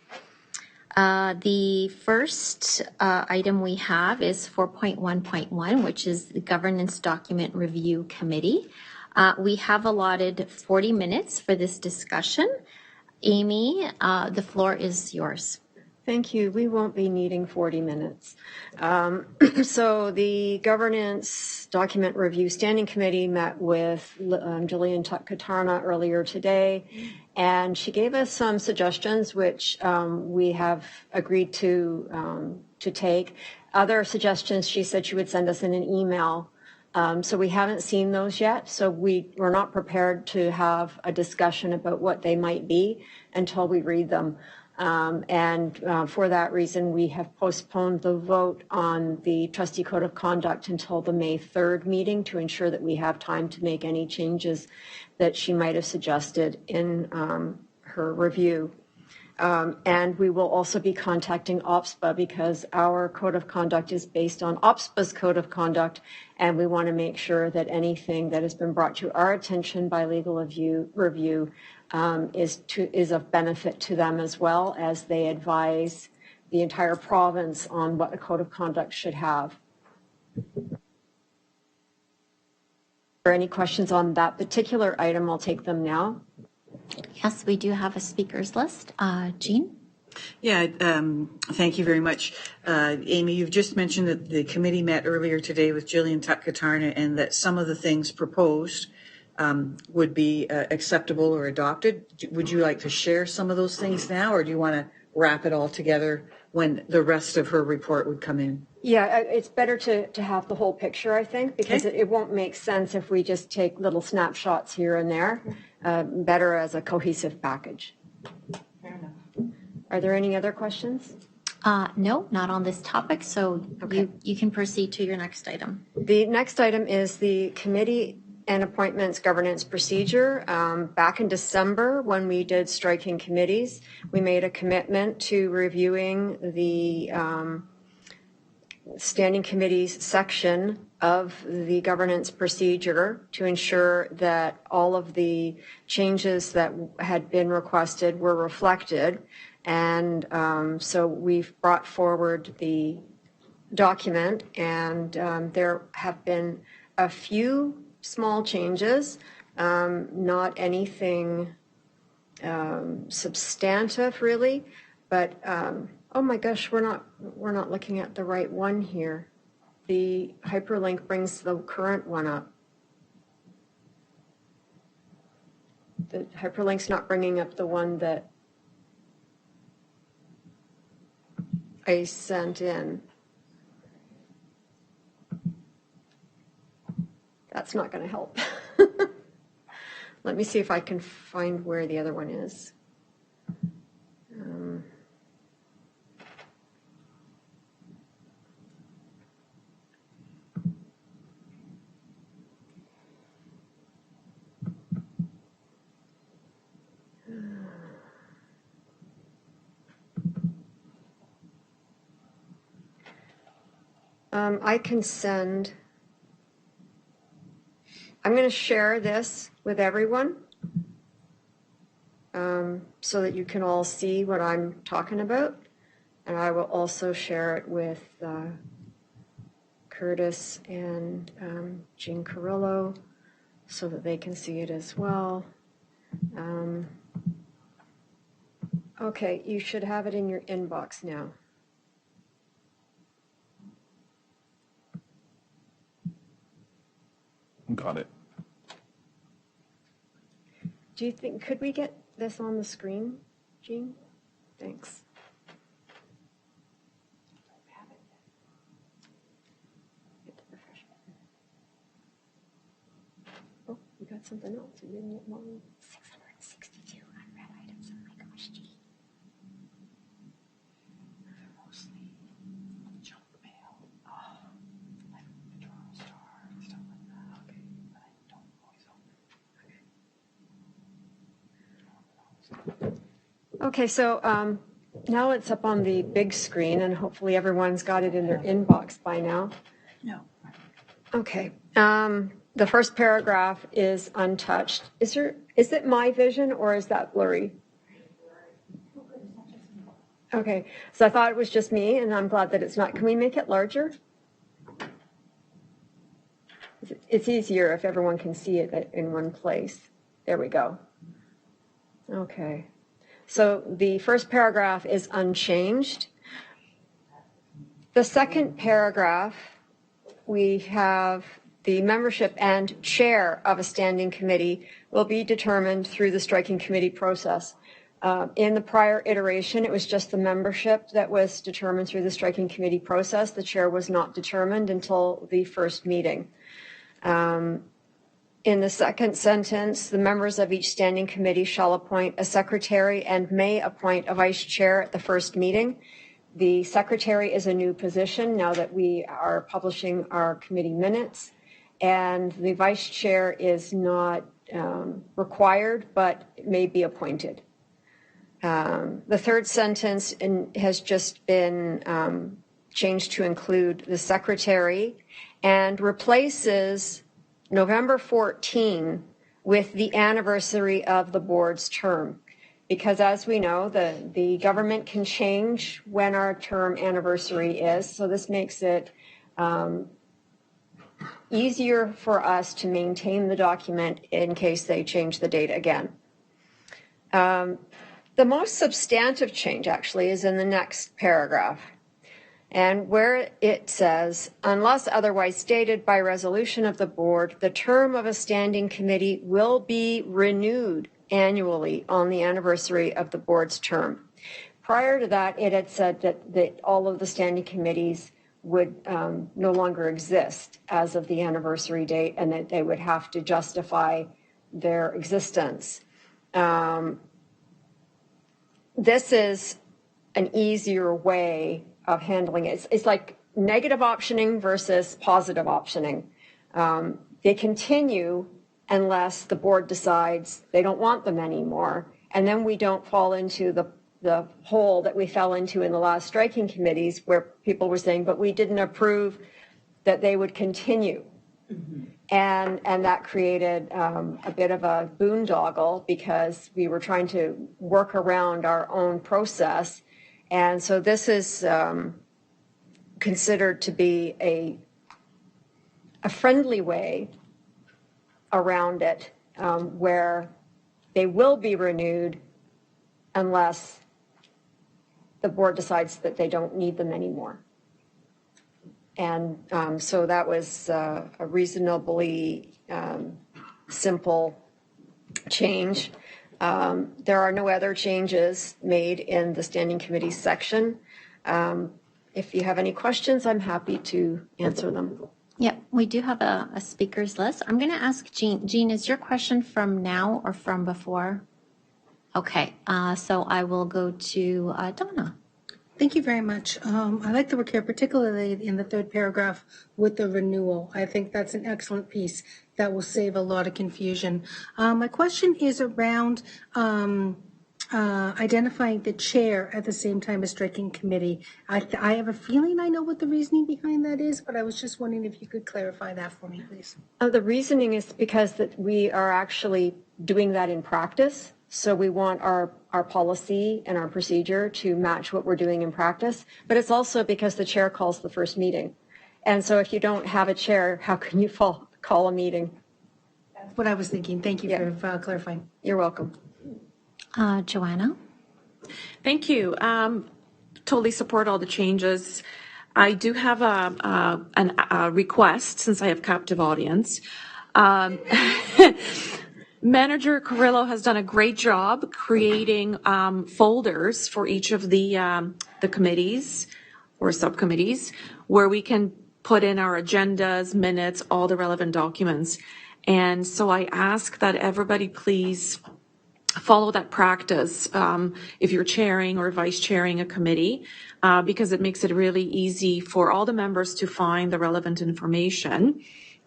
The first item we have is 4.1.1, which is the Governance Document Review Committee. We have allotted 40 minutes for this discussion. Amy, the floor is yours. Thank you. We won't be needing 40 minutes. So the Governance Document Review Standing Committee met with Jillian Katarna earlier today, and she gave us some suggestions which we have agreed to take. Other suggestions she said she would send us in an email. So we haven't seen those yet, so we're not prepared to have a discussion about what they might be until we read them. For that reason, we have postponed the vote on the Trustee Code of Conduct until the May 3rd meeting to ensure that we have time to make any changes that she might have suggested in her review. And we will also be contacting OPSPA because our code of conduct is based on OPSPA's code of conduct, and we want to make sure that anything that has been brought to our attention by legal review is of benefit to them as well as they advise the entire province on what a code of conduct should have. Are there any questions on that particular item? I'll take them now. Yes, we do have a speakers list. Jean? Yeah, thank you very much. Amy, you've just mentioned that the committee met earlier today with Jillian Katarna and that some of the things proposed would be acceptable or adopted. Would you like to share some of those things now, or do you want to wrap it all together when the rest of her report would come in? Yeah, it's better to have the whole picture, I think, because it won't make sense if we just take little snapshots here and there. Better as a cohesive package. Fair enough. Are there any other questions? No, not on this topic, so you can proceed to your next item. The next item is the Committee and Appointments Governance Procedure. Back in December, when we did striking committees, we made a commitment to reviewing the Standing Committees section of the governance procedure to ensure that all of the changes that had been requested were reflected. And so we've brought forward the document, and there have been a few small changes, not anything substantive really, but oh my gosh, we're not looking at the right one here. The hyperlink brings the current one up. The hyperlink's not bringing up the one that I sent in. That's not going to help. Let me see if I can find where the other one is. I can send, I'm going to share this with everyone so that you can all see what I'm talking about. And I will also share it with Curtis and Jean Carrillo so that they can see it as well. Okay, you should have it in your inbox now. Got it. Do you think, could we get this on the screen, Jean? Thanks. Oh, you got something else. You didn't get mine. 662 unread items. Oh my gosh, Jean. Mostly junk mail. Oh, like the Toronto Star and stuff like that. Okay, but I don't always open. Okay, so now it's up on the big screen, and hopefully everyone's got it in their inbox by now. No. Okay. The first paragraph is untouched. Is it my vision or is that blurry? Okay, so I thought it was just me, and I'm glad that it's not. Can we make it larger? It's easier if everyone can see it in one place. There we go. Okay. So the first paragraph is unchanged. The second paragraph, we have the membership and chair of a standing committee will be determined through the striking committee process. In the prior iteration, it was just the membership that was determined through the striking committee process. The chair was not determined until the first meeting. In the second sentence, the members of each standing committee shall appoint a secretary and may appoint a vice chair at the first meeting. The secretary is a new position now that we are publishing our committee minutes, and the vice chair is not required, but may be appointed. The third sentence has just been changed to include the secretary and replaces November 14 with the anniversary of the board's term. Because as we know, the government can change when our term anniversary is, so this makes it easier for us to maintain the document in case they change the date again. The most substantive change actually is in the next paragraph. And where it says, unless otherwise stated by resolution of the board, the term of a standing committee will be renewed annually on the anniversary of the board's term. Prior to that, it had said that all of the standing committees would no longer exist as of the anniversary date, and that they would have to justify their existence. This is an easier way of handling it. It's like negative optioning versus positive optioning. They continue unless the board decides they don't want them anymore. And then we don't fall into the hole that we fell into in the last striking committees where people were saying, but we didn't approve that they would continue. Mm-hmm. And that created a bit of a boondoggle because we were trying to work around our own process. And so this is considered to be a friendly way around it, where they will be renewed unless the board decides that they don't need them anymore. And so that was a reasonably simple change. There are no other changes made in the standing committee section. If you have any questions, I'm happy to answer them. Yep, we do have a speakers list. I'm going to ask Jean. Jean, is your question from now or from before? Okay, so I will go to Donna. Thank you very much. I like the work here, particularly in the third paragraph with the renewal. I think that's an excellent piece that will save a lot of confusion. My question is around identifying the chair at the same time as striking committee. I have a feeling I know what the reasoning behind that is, but I was just wondering if you could clarify that for me, please. The reasoning is because that we are actually doing that in practice. So we want our policy and our procedure to match what we're doing in practice. But it's also because the chair calls the first meeting. And so if you don't have a chair, how can you call a meeting? That's what I was thinking. Thank you for clarifying. You're welcome. Joanna? Thank you. Totally support all the changes. I do have a request since I have captive audience. Manager Carrillo has done a great job creating folders for each of the committees or subcommittees where we can put in our agendas, minutes, all the relevant documents. And so I ask that everybody please follow that practice if you're chairing or vice chairing a committee, because it makes it really easy for all the members to find the relevant information.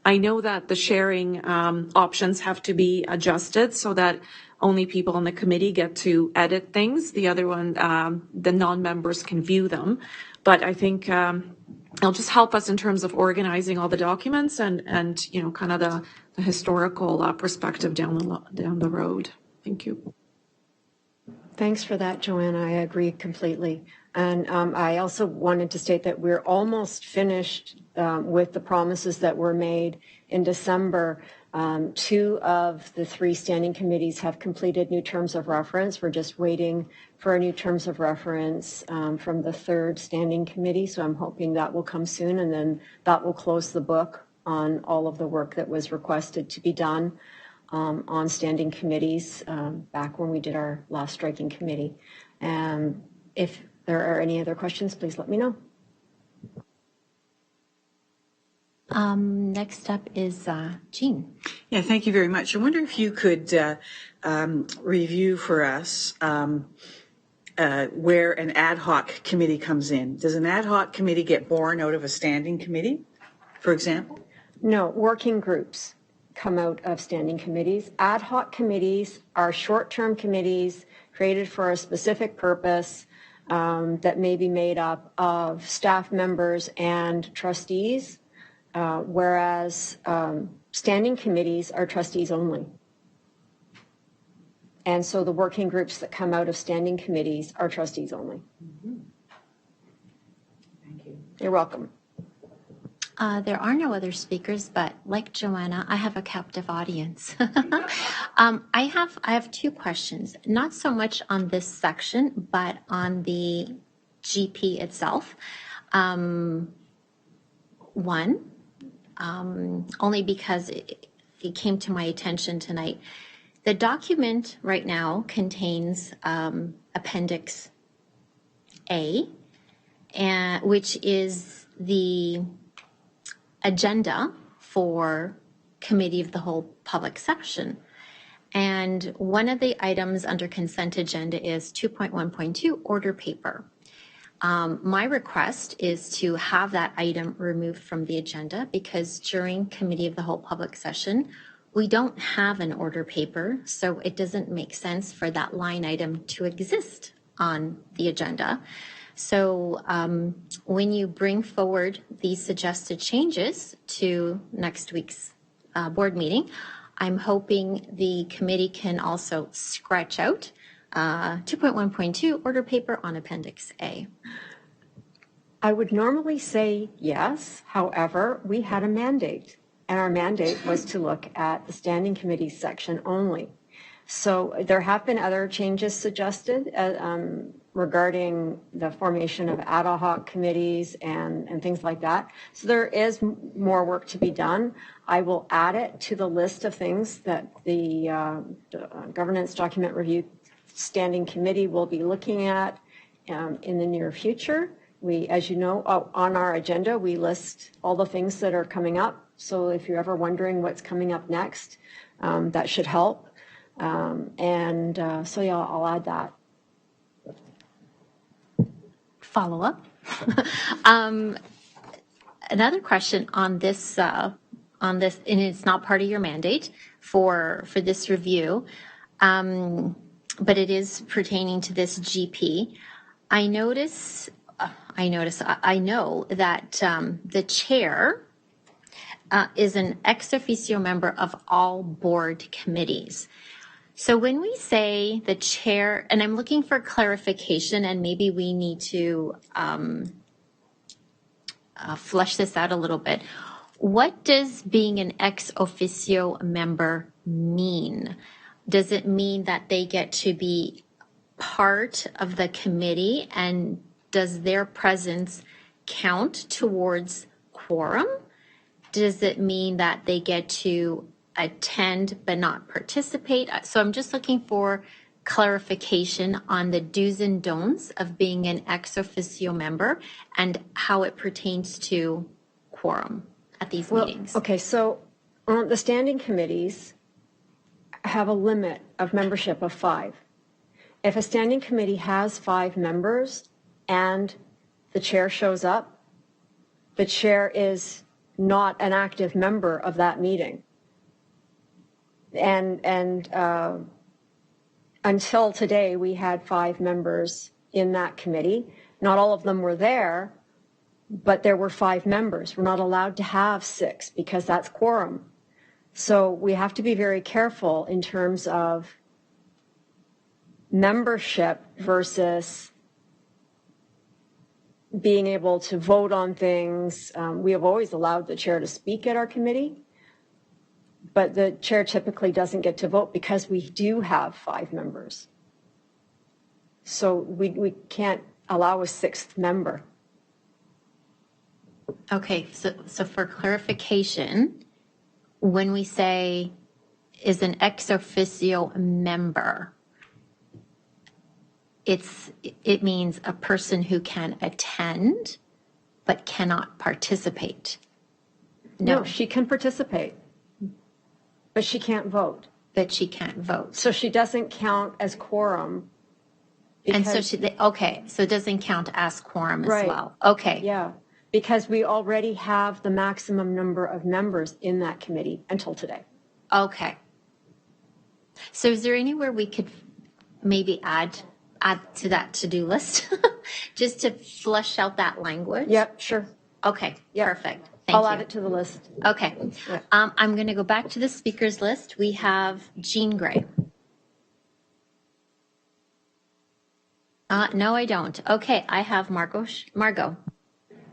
I know that the sharing options have to be adjusted so that only people on the committee get to edit things. The other one, the non-members can view them. But I think it'll just help us in terms of organizing all the documents and you know, kind of the historical perspective down the road. Thank you. Thanks for that, Joanna. I agree completely. And I also wanted to state that we're almost finished with the promises that were made in December. 2 of the 3 standing committees have completed new terms of reference. We're just waiting for a new terms of reference from the 3rd standing committee. So I'm hoping that will come soon, and then that will close the book on all of the work that was requested to be done on standing committees back when we did our last striking committee. If there are any other questions, please let me know. Next up is Jean. Yeah, thank you very much. I wonder if you could review for us where an ad hoc committee comes in. Does an ad hoc committee get born out of a standing committee, for example? No, working groups come out of standing committees. Ad hoc committees are short-term committees created for a specific purpose that may be made up of staff members and trustees, whereas standing committees are trustees only. And so the working groups that come out of standing committees are trustees only. Mm-hmm. Thank you. You're welcome. There are no other speakers, but like Joanna, I have a captive audience. I have 2 questions, not so much on this section, but on the GP itself. One, only because it came to my attention tonight. The document right now contains Appendix A, which is the agenda for Committee of the Whole public session. And one of the items under consent agenda is 2.1.2 order paper. My request is to have that item removed from the agenda because during Committee of the Whole public session, we don't have an order paper, so it doesn't make sense for that line item to exist on the agenda. So when you bring forward these suggested changes to next week's board meeting, I'm hoping the committee can also scratch out 2.1.2 order paper on Appendix A. I would normally say yes. However, we had a mandate, and our mandate was to look at the standing committee section only. So there have been other changes suggested regarding the formation of ad hoc committees and things like that. So there is more work to be done. I will add it to the list of things that the Governance Document Review Standing Committee will be looking at in the near future. We, as you know, on our agenda, we list all the things that are coming up. So if you're ever wondering what's coming up next, that should help. So yeah, I'll add that. Follow up. Another question on this, and it's not part of your mandate for this review, but it is pertaining to this GP. I know that the chair is an ex officio member of all board committees. So when we say the chair, and I'm looking for clarification, and maybe we need to flesh this out a little bit. What does being an ex officio member mean? Does it mean that they get to be part of the committee, and does their presence count towards quorum? Does it mean that they get to attend but not participate? So I'm just looking for clarification on the do's and don'ts of being an ex officio member and how it pertains to quorum at these meetings. Okay, so the standing committees have a limit of membership of 5. If a standing committee has 5 members and the chair shows up, the chair is not an active member of that meeting. And until today, we had 5 members in that committee. Not all of them were there, but there were 5 members. We're not allowed to have 6 because that's quorum. So we have to be very careful in terms of membership versus being able to vote on things. We have always allowed the chair to speak at our committee, but the chair typically doesn't get to vote because we do have 5 members. So we can't allow a 6th member. Okay, so for clarification, when we say is an ex officio member, it means a person who can attend but cannot participate. No, she can participate, but she can't vote. But she can't vote. So she doesn't count as quorum. And so okay, so it doesn't count as quorum as Right. well. Okay. Yeah, because we already have the maximum number of members in that committee until today. Okay. So is there anywhere we could maybe add to that to-do list just to flesh out that language? Yep, sure. Okay, Yep. Perfect. Thank I'll you. add it to the list. Okay. Yeah. I'm going to go back to the speakers list. We have Jean Gray. No, I don't. Okay, I have Margot.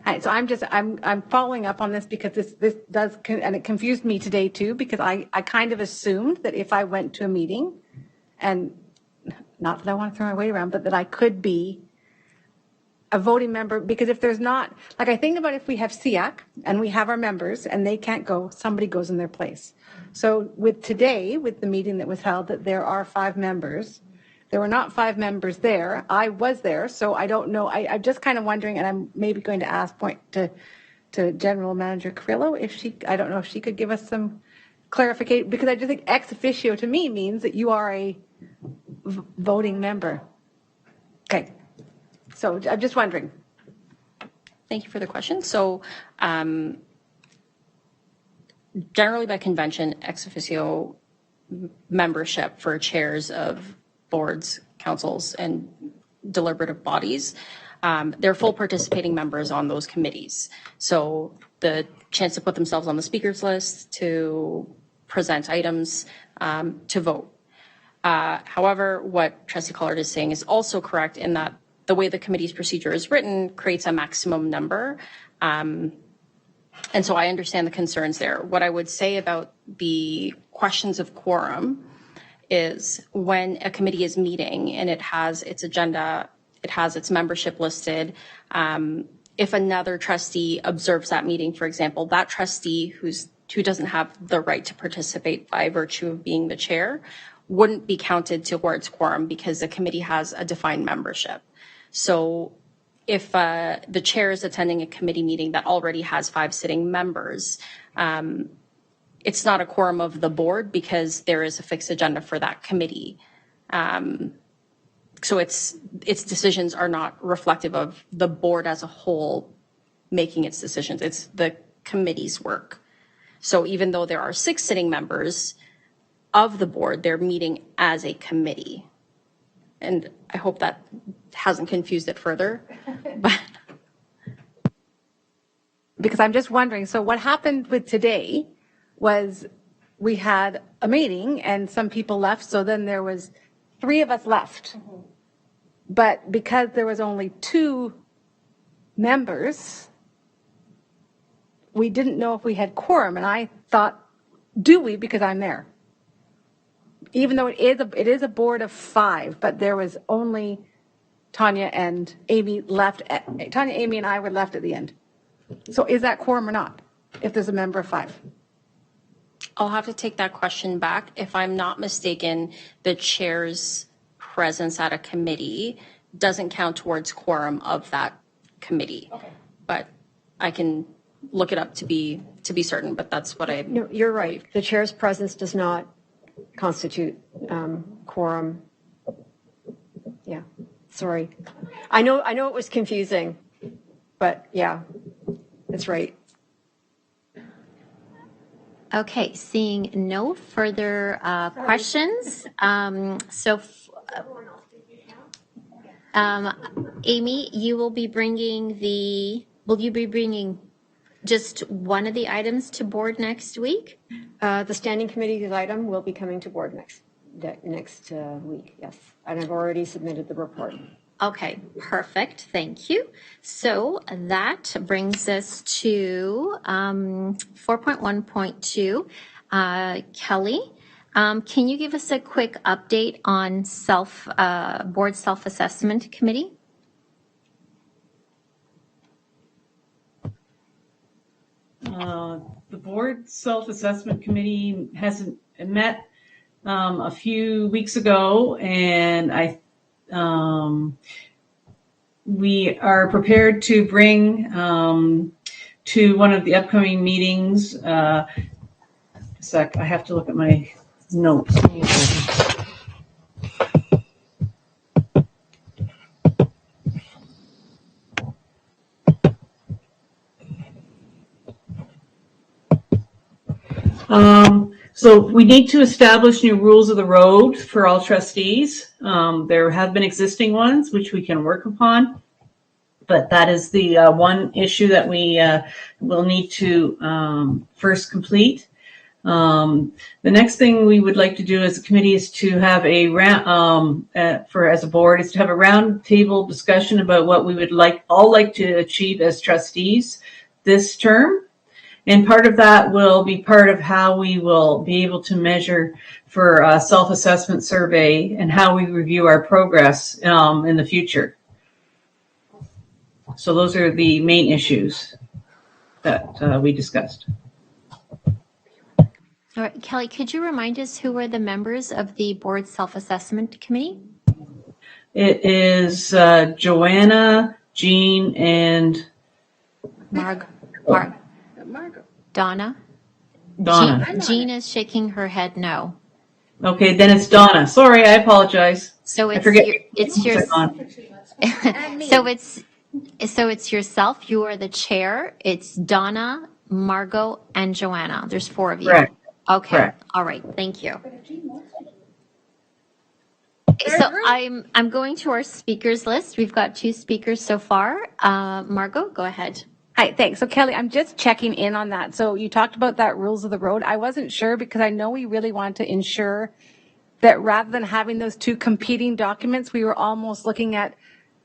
Hi, so I'm following up on this because this does, and it confused me today too, because I kind of assumed that if I went to a meeting, and not that I want to throw my weight around, but that I could be a voting member, because if there's not, like I think about if we have SEAC and we have our members and they can't go, somebody goes in their place. So with today, with the meeting that was held, that there are 5 members, there were not 5 members there. I was there, so I don't know. I'm just kind of wondering, and I'm maybe going to ask to General Manager Carrillo I don't know if she could give us some clarification, because I just think ex officio to me means that you are a voting member. Okay. So I'm just wondering. Thank you for the question. So generally by convention, ex officio membership for chairs of boards, councils, and deliberative bodies, they're full participating members on those committees. So the chance to put themselves on the speakers list, to present items, to vote. However, what Trustee Collard is saying is also correct in that the way the committee's procedure is written creates a maximum number. And so I understand the concerns there. What I would say about the questions of quorum is when a committee is meeting and it has its agenda, it has its membership listed, if another trustee observes that meeting, for example, that trustee who doesn't have the right to participate by virtue of being the chair wouldn't be counted towards quorum because the committee has a defined membership. So if the chair is attending a committee meeting that already has 5 sitting members, it's not a quorum of the board because there is a fixed agenda for that committee. So its decisions are not reflective of the board as a whole making its decisions. It's the committee's work. So even though there are 6 sitting members of the board, they're meeting as a committee. And I hope that hasn't confused it further. But Because I'm just wondering, so what happened with today was we had a meeting and some people left, so then there was 3 of us left. But because there was only 2 members, we didn't know if we had quorum, and I thought, do we? Because I'm there. Even though it is a board of 5, but there was only Tanya and Amy left. Tanya, Amy, and I were left at the end. So is that quorum or not? If there's a member of 5. I'll have to take that question back. If I'm not mistaken, the chair's presence at a committee doesn't count towards quorum of that committee. Okay. But I can look it up to be certain, but that's what I... No, you're right. The chair's presence does not constitute quorum. Yeah, sorry. I know it was confusing, but yeah, that's right. Okay, seeing no further questions. Amy, will you be bringing just one of the items to board next week? The standing committee's item will be coming to board next week, yes. And I've already submitted the report. Okay, perfect. Thank you. So that brings us to 4.1.2. Kelly, can you give us a quick update on board self-assessment committee? The board self-assessment committee hasn't met a few weeks ago, and we are prepared to bring to one of the upcoming meetings. I have to look at my notes. So we need to establish new rules of the road for all trustees. There have been existing ones which we can work upon, but that is the one issue that we will need to first complete. The next thing we would like to do as a committee is to have as a board, is to have a round table discussion about what we would like to achieve as trustees this term. And part of that will be part of how we will be able to measure for a self-assessment survey and how we review our progress in the future. So those are the main issues that we discussed. All right, Kelly, could you remind us who are the members of the board self-assessment committee? It is Joanna, Jean, and Margo. Donna? Jean is shaking her head no. Okay, then it's Donna. Sorry, I apologize. So it's yourself. You are the chair. It's Donna, Margo, and Joanna. There's 4 of you. Correct. Okay. Correct. All right. Thank you. So I'm going to our speakers list. We've got 2 speakers so far. Margo, go ahead. Hi, thanks. So Kelly, I'm just checking in on that. So you talked about that rules of the road. I wasn't sure because I know we really want to ensure that rather than having those 2 competing documents, we were almost looking at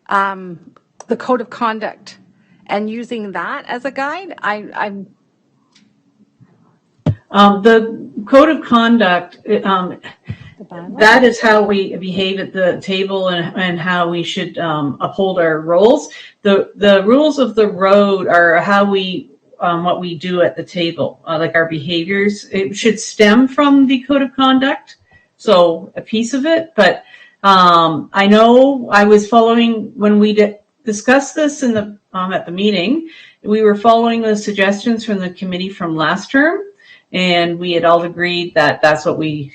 the code of conduct and using that as a guide. The code of conduct, that is how we behave at the table and how we should uphold our roles. The rules of the road are how we what we do at the table, like our behaviors. It should stem from the code of conduct, so a piece of it. But I know I was following when we discussed this in the at the meeting. We were following the suggestions from the committee from last term. And we had all agreed that that's what we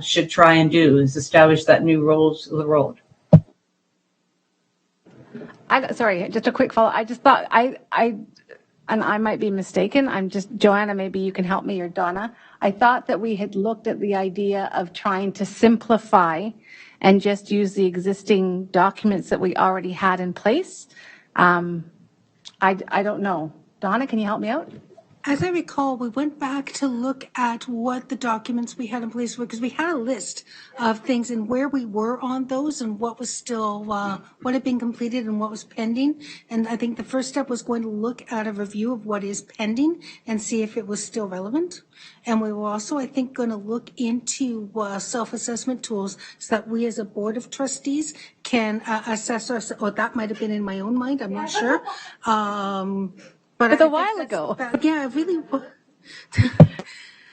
should try and do, is establish that new rules of the road. Sorry, just a quick follow. I just thought and I might be mistaken. Joanna, maybe you can help me, or Donna. I thought that we had looked at the idea of trying to simplify and just use the existing documents that we already had in place. I don't know. Donna, can you help me out? As I recall, we went back to look at what the documents we had in place were, because we had a list of things and where we were on those and what was still, what had been completed and what was pending. And I think the first step was going to look at a review of what is pending and see if it was still relevant. And we were also, I think, going to look into self-assessment tools so that we as a board of trustees can assess ourselves, or that might have been in my own mind, I'm not sure. But a while ago. Yeah, really.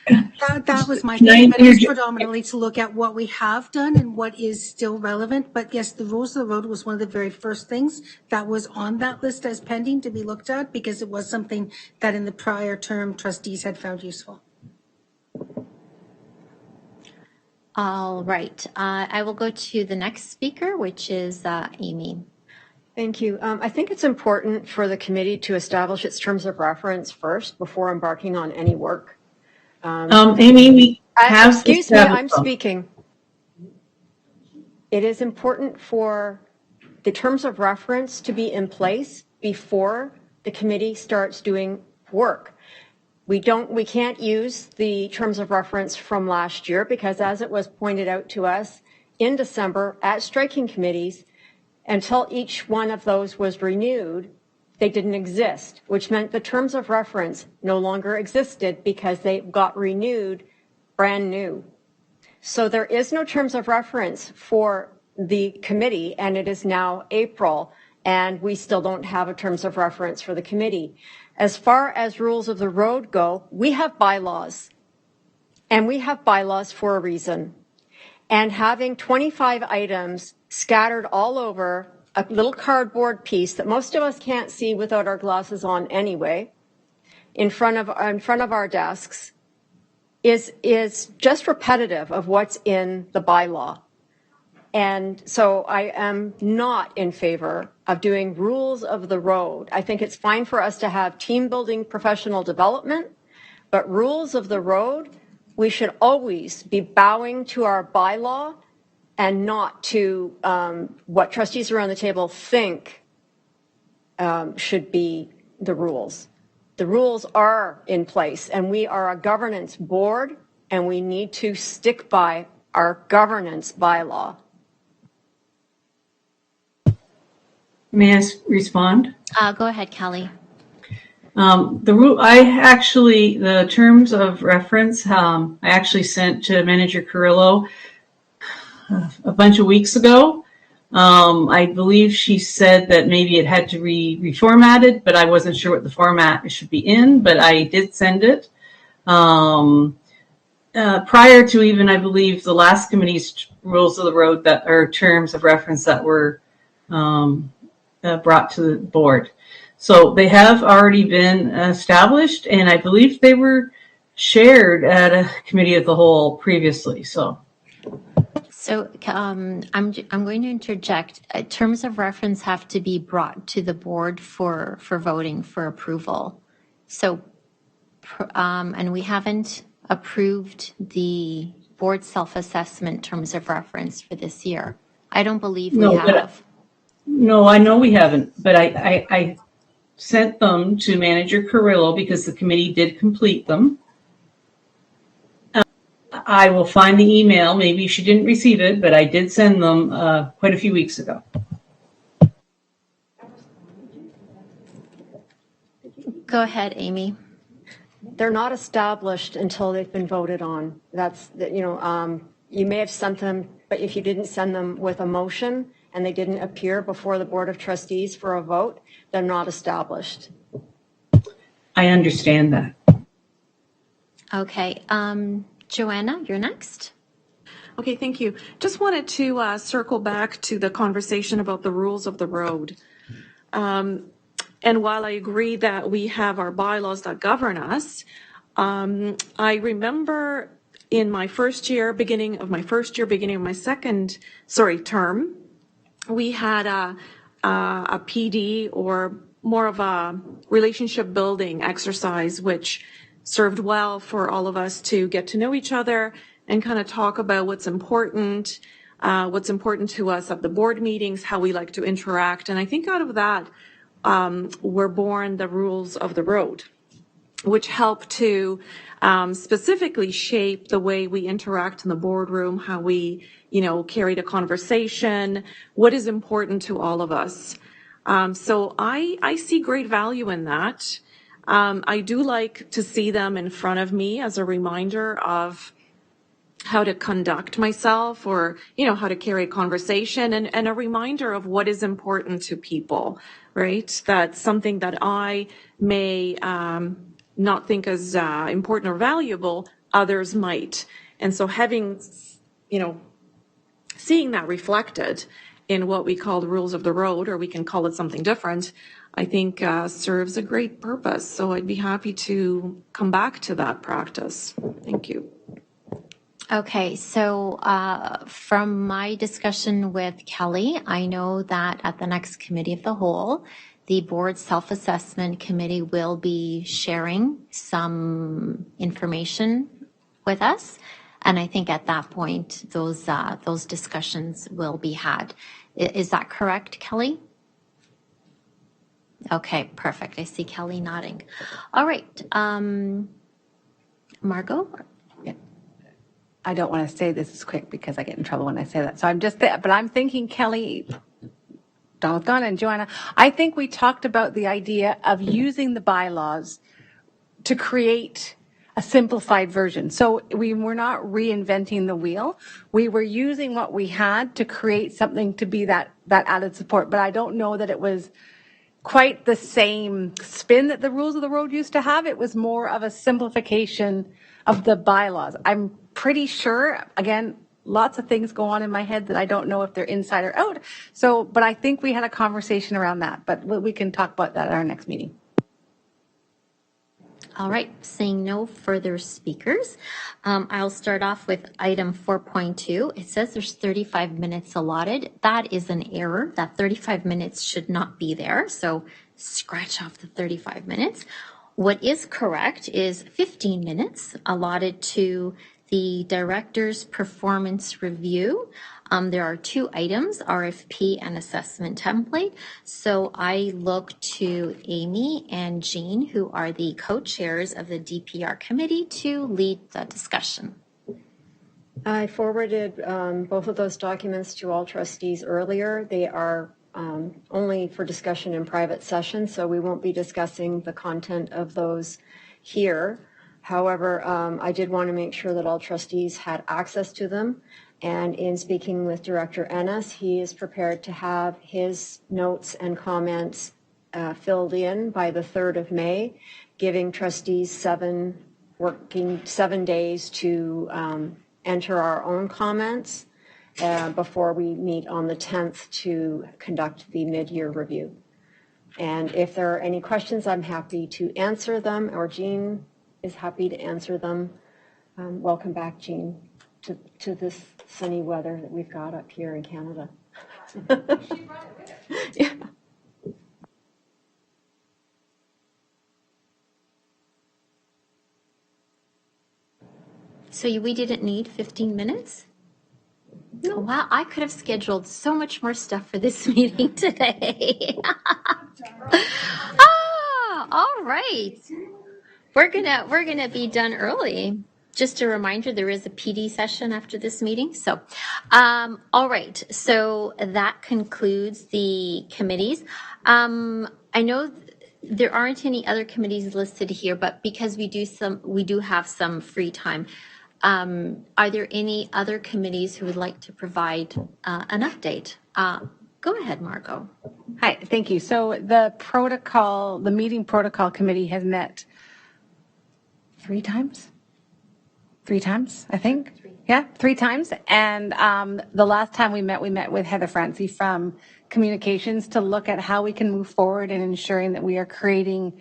That was my thing, but it's predominantly to look at what we have done and what is still relevant. But yes, the rules of the road was one of the very first things that was on that list as pending to be looked at, because it was something that in the prior term trustees had found useful. All right. I will go to the next speaker, which is Amy. Thank you. I think it's important for the committee to establish its terms of reference first before embarking on any work. Amy, we have. Excuse me, I'm speaking. It is important for the terms of reference to be in place before the committee starts doing work. We can't use the terms of reference from last year because, as it was pointed out to us in December at striking committees, until each one of those was renewed, they didn't exist, which meant the terms of reference no longer existed because they got renewed brand new. So there is no terms of reference for the committee, and it is now April, and we still don't have a terms of reference for the committee. As far as rules of the road go, we have bylaws, and we have bylaws for a reason. And having 25 items scattered all over a little cardboard piece that most of us can't see without our glasses on anyway, in front of our desks, is just repetitive of what's in the bylaw. And so I am not in favor of doing rules of the road. I think it's fine for us to have team building professional development, but rules of the road, we should always be bowing to our bylaw and not to what trustees around the table think should be the rules. The rules are in place, and we are a governance board, and we need to stick by our governance bylaw. May I respond? Go ahead, Kelly. The terms of reference, I actually sent to Manager Carrillo a bunch of weeks ago. I believe she said that maybe it had to be reformatted, but I wasn't sure what the format it should be in, but I did send it. Prior to even, I believe, the last committee's rules of the road that are terms of reference that were brought to the board. So they have already been established, and I believe they were shared at a committee of the whole previously. So I'm going to interject. Terms of reference have to be brought to the board for voting for approval. So, and we haven't approved the board self-assessment terms of reference for this year. I don't believe we have. No, I know we haven't, but I sent them to Manager Carrillo because the committee did complete them. I will find the email. Maybe she didn't receive it, but I did send them quite a few weeks ago. Go ahead, Amy. They're not established until they've been voted on. You may have sent them, but if you didn't send them with a motion and they didn't appear before the Board of Trustees for a vote, they're not established. I understand that. Okay. Joanna, you're next. Okay, thank you. Just wanted to circle back to the conversation about the rules of the road. And while I agree that we have our bylaws that govern us, I remember in my beginning of my second term, we had a PD, or more of a relationship building exercise, which served well for all of us to get to know each other and kind of talk about what's important to us at the board meetings, how we like to interact. And I think out of that were born the rules of the road. which help to specifically shape the way we interact in the boardroom, how we, carry the conversation, what is important to all of us. So I see great value in that. I do like to see them in front of me as a reminder of how to conduct myself or, how to carry a conversation and a reminder of what is important to people, right? That's something that I may not think as important or valuable, others might. And so having, seeing that reflected in what we call the rules of the road, or we can call it something different, I think serves a great purpose. So I'd be happy to come back to that practice. Thank you. Okay, so from my discussion with Kelly, I know that at the next committee of the whole, the board self-assessment committee will be sharing some information with us. And I think at that point, those discussions will be had. Is that correct, Kelly? Okay, perfect. I see Kelly nodding. All right. Margot? I don't want to say this is quick because I get in trouble when I say that. So but I'm thinking, Kelly, Donaldson and Joanna, I think we talked about the idea of using the bylaws to create a simplified version. So we were not reinventing the wheel. We were using what we had to create something to be that added support. But I don't know that it was quite the same spin that the rules of the road used to have. It was more of a simplification of the bylaws. I'm pretty sure, again, lots of things go on in my head that I don't know if they're inside or out. So, but I think we had a conversation around that, but we can talk about that at our next meeting. All right, seeing no further speakers, I'll start off with item 4.2. It says there's 35 minutes allotted. That is an error. That 35 minutes should not be there. So scratch off the 35 minutes. What is correct is 15 minutes allotted to the director's performance review. There are two items, RFP and assessment template. So I look to Amy and Jean, who are the co-chairs of the DPR committee, to lead the discussion. I forwarded both of those documents to all trustees earlier. They are only for discussion in private session, so we won't be discussing the content of those here. However, I did want to make sure that all trustees had access to them. And in speaking with Director Ennis, he is prepared to have his notes and comments filled in by the 3rd of May, giving trustees 7 days to enter our own comments before we meet on the 10th to conduct the mid-year review. And if there are any questions, I'm happy to answer them, or Jean is happy to answer them. Welcome back, Jean, to this sunny weather that we've got up here in Canada. Yeah. So we didn't need 15 minutes? No. Wow, I could have scheduled so much more stuff for this meeting today. All right. We're gonna be done early. Just a reminder, there is a PD session after this meeting. So, all right. So that concludes the committees. I know there aren't any other committees listed here, but because we do have some free time. Are there any other committees who would like to provide an update? Go ahead, Margot. Hi, thank you. So the meeting protocol committee has met 3 times? 3 times, I think. Yeah, 3 times. And the last time we met with Heather Francie from Communications to look at how we can move forward in ensuring that we are creating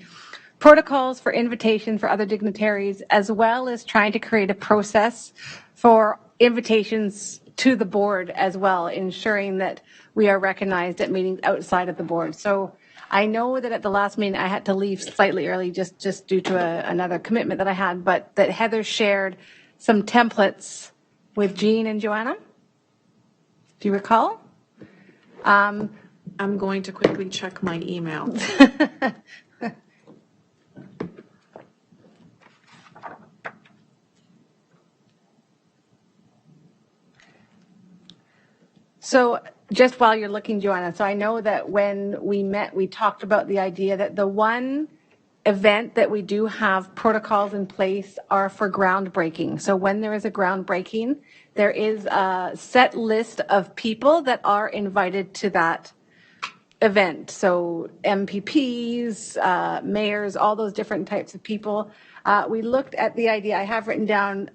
protocols for invitation for other dignitaries, as well as trying to create a process for invitations to the board as well, ensuring that we are recognized at meetings outside of the board. So I know that at the last meeting I had to leave slightly early just due to another commitment that I had, but that Heather shared some templates with Jean and Joanna. Do you recall? I'm going to quickly check my email. So just while you're looking, Joanna, so I know that when we met, we talked about the idea that the one event that we do have protocols in place are for groundbreaking. So when there is a groundbreaking, there is a set list of people that are invited to that event. So MPPs, mayors, all those different types of people. We looked at the idea. I have written down.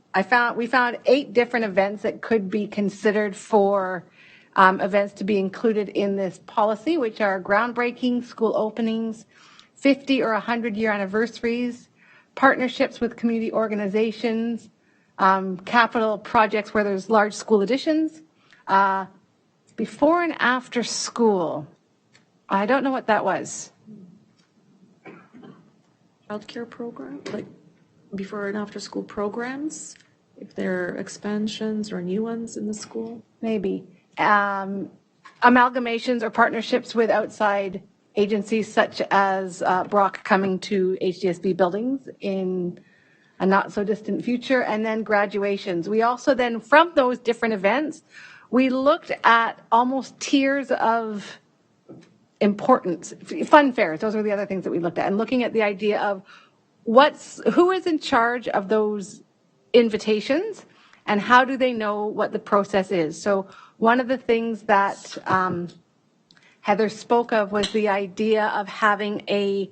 We found 8 different events that could be considered for events to be included in this policy, which are groundbreaking, school openings, 50 or 100-year anniversaries, partnerships with community organizations, capital projects where there's large school additions, before and after school. I don't know what that was. Childcare program, like before and after school programs, if there are expansions or new ones in the school. Maybe. Amalgamations or partnerships with outside agencies such as Brock coming to HDSB buildings in a not so distant future, and then graduations. We also then, from those different events, we looked at almost tiers of importance. Fun fairs, those are the other things that we looked at, and looking at the idea of who is in charge of those invitations and how do they know what the process is. So one of the things that Heather spoke of was the idea of having a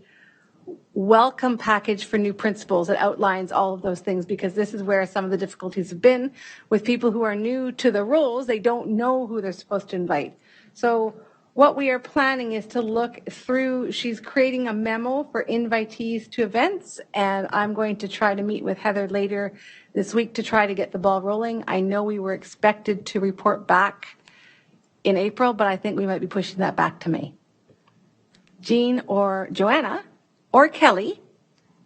welcome package for new principals that outlines all of those things, because this is where some of the difficulties have been with people who are new to the roles. They don't know who they're supposed to invite. So what we are planning is to look through, she's creating a memo for invitees to events, and I'm going to try to meet with Heather later this week to try to get the ball rolling. I know we were expected to report back in April, but I think we might be pushing that back to May. Jean or Joanna or Kelly,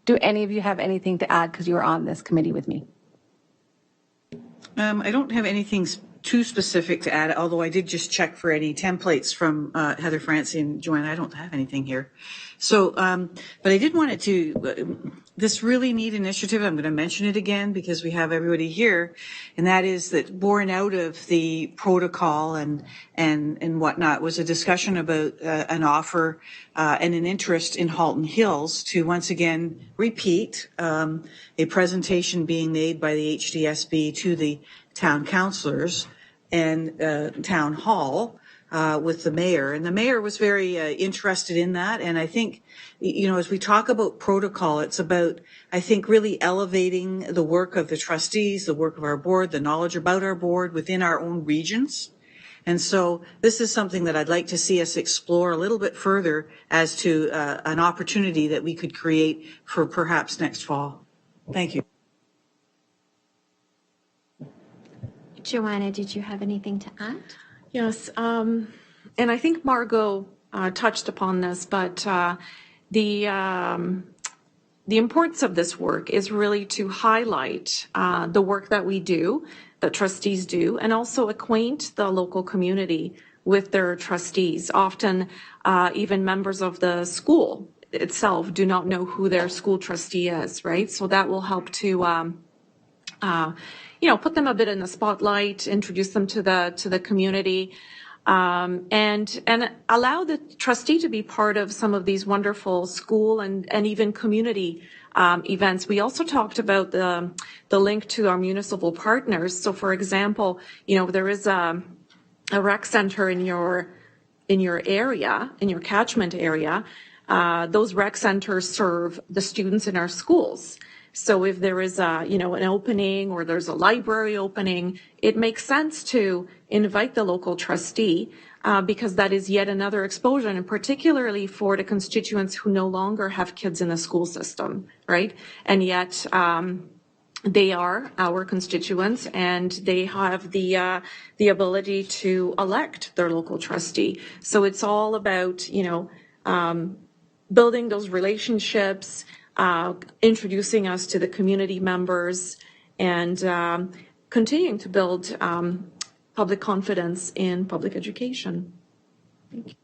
do any of you have anything to add because you were on this committee with me? I don't have anything too specific to add, although I did just check for any templates from Heather Francie and Joanna. I don't have anything here. So, but I did want to, this really neat initiative, I'm going to mention it again because we have everybody here, and that is that born out of the protocol and whatnot was a discussion about an offer and an interest in Halton Hills to once again repeat a presentation being made by the HDSB to the town councillors and town hall with the mayor. And the mayor was very interested in that. And I think, you know, as we talk about protocol, it's about, I think, really elevating the work of the trustees, the work of our board, the knowledge about our board within our own regions. And so this is something that I'd like to see us explore a little bit further as to an opportunity that we could create for perhaps next fall. Thank you. Joanna, did you have anything to add? Yes, and I think Margot touched upon this, but the importance of this work is really to highlight the work that we do, that trustees do, and also acquaint the local community with their trustees. Often, even members of the school itself do not know who their school trustee is, right? So that will help to you know, put them a bit in the spotlight, introduce them to the community, and allow the trustee to be part of some of these wonderful school and even community events. We also talked about the link to our municipal partners. So, for example, you know, there is a rec center in your area, in your catchment area. Those rec centers serve the students in our schools. So if there is you know, an opening or there's a library opening, it makes sense to invite the local trustee because that is yet another exposure, and particularly for the constituents who no longer have kids in the school system, right? And yet they are our constituents, and they have the ability to elect their local trustee. So it's all about, you know, building those relationships, introducing us to the community members, and continuing to build public confidence in public education. Thank you.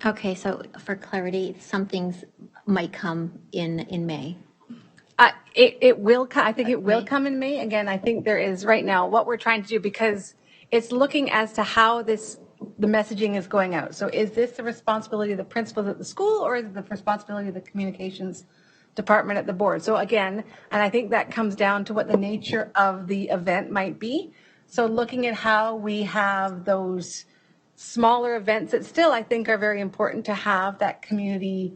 Okay, so for clarity, some things might come in May. It will. I think it will come in May. Again, I think there is right now what we're trying to do, because it's looking as to how the messaging is going out. So is this the responsibility of the principals at the school, or is it the responsibility of the communications department at the board? So again, and I think that comes down to what the nature of the event might be. So looking at how we have those smaller events that still I think are very important to have that community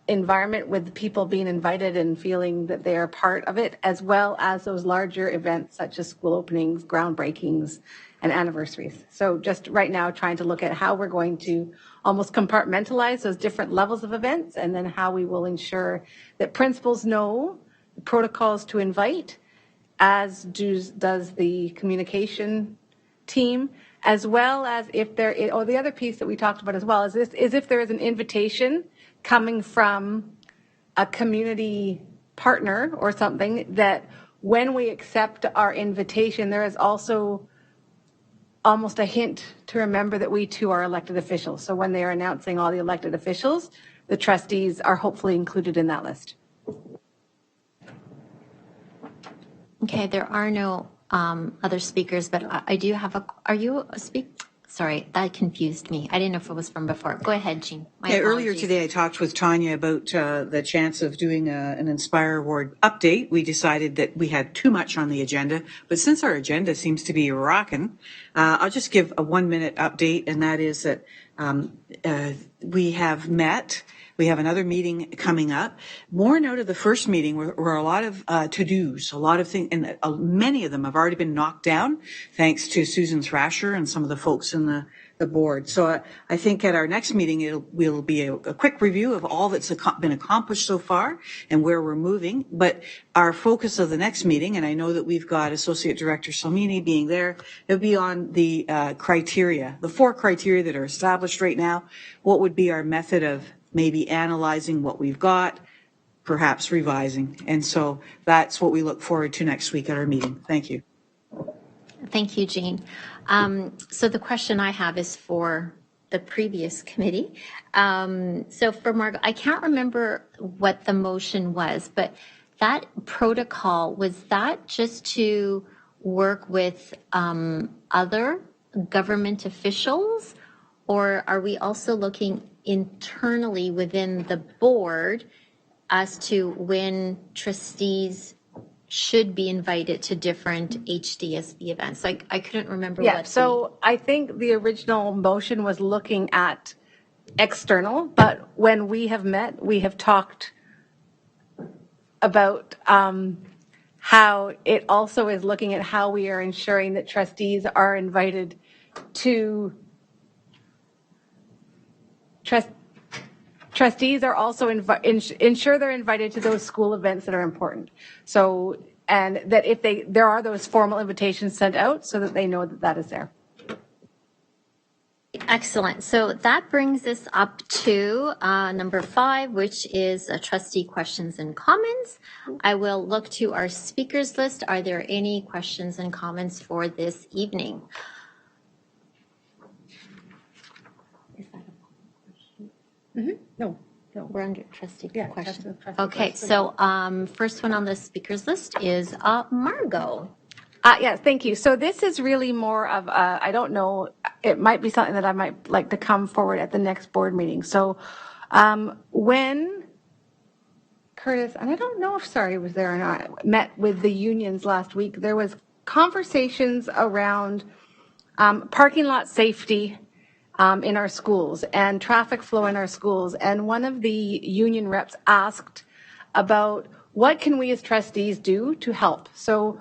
environment with people being invited and feeling that they are part of it, as well as those larger events such as school openings, groundbreakings, and anniversaries. So just right now trying to look at how we're going to almost compartmentalize those different levels of events, and then how we will ensure that principals know the protocols to invite, as does the communication team, as well as if there is, the other piece that we talked about as well is if there is an invitation coming from a community partner or something, that when we accept our invitation, there is also almost a hint to remember that we too are elected officials. So when they are announcing all the elected officials, the trustees are hopefully included in that list. Okay, there are no other speakers, but I do have are you a speaker? Sorry, that confused me. I didn't know if it was from before. Go ahead, Jean. Earlier today I talked with Tanya about the chance of doing an Inspire Award update. We decided that we had too much on the agenda, but since our agenda seems to be rocking, I'll just give a 1-minute update, and that is that we have met. We have another meeting coming up. More note of the first meeting were a lot of to-dos, a lot of things, and many of them have already been knocked down thanks to Susan Thrasher and some of the folks in the board. So I think at our next meeting, will be a quick review of all that's been accomplished so far and where we're moving. But our focus of the next meeting, and I know that we've got Associate Director Salmini being there, it'll be on the criteria, the 4 criteria that are established right now. What would be our method of maybe analyzing what we've got, perhaps revising. And so that's what we look forward to next week at our meeting. Thank you. Thank you, Jean. So the question I have is for the previous committee. So for Margot, I can't remember what the motion was, but that protocol, was that just to work with other government officials, or are we also looking internally within the board as to when trustees should be invited to different HDSB events? I couldn't remember what. So I think the original motion was looking at external, but when we have met, we have talked about how it also is looking at how we are ensuring that trustees are invited to trustees are also ensure they're invited to those school events that are important. So, and that if there are those formal invitations sent out, so that they know that that is there. Excellent. So that brings us up to number 5, which is trustee questions and comments. I will look to our speakers list. Are there any questions and comments for this evening? No, we're under trustee questions. Trustee Okay, so first one on the speakers list is Margot. Yes, thank you. So this is really more of I don't know, it might be something that I might like to come forward at the next board meeting. So when Curtis, and I don't know if Sari was there or not, met with the unions last week, there was conversations around parking lot safety in our schools and traffic flow in our schools. And one of the union reps asked about what can we as trustees do to help. So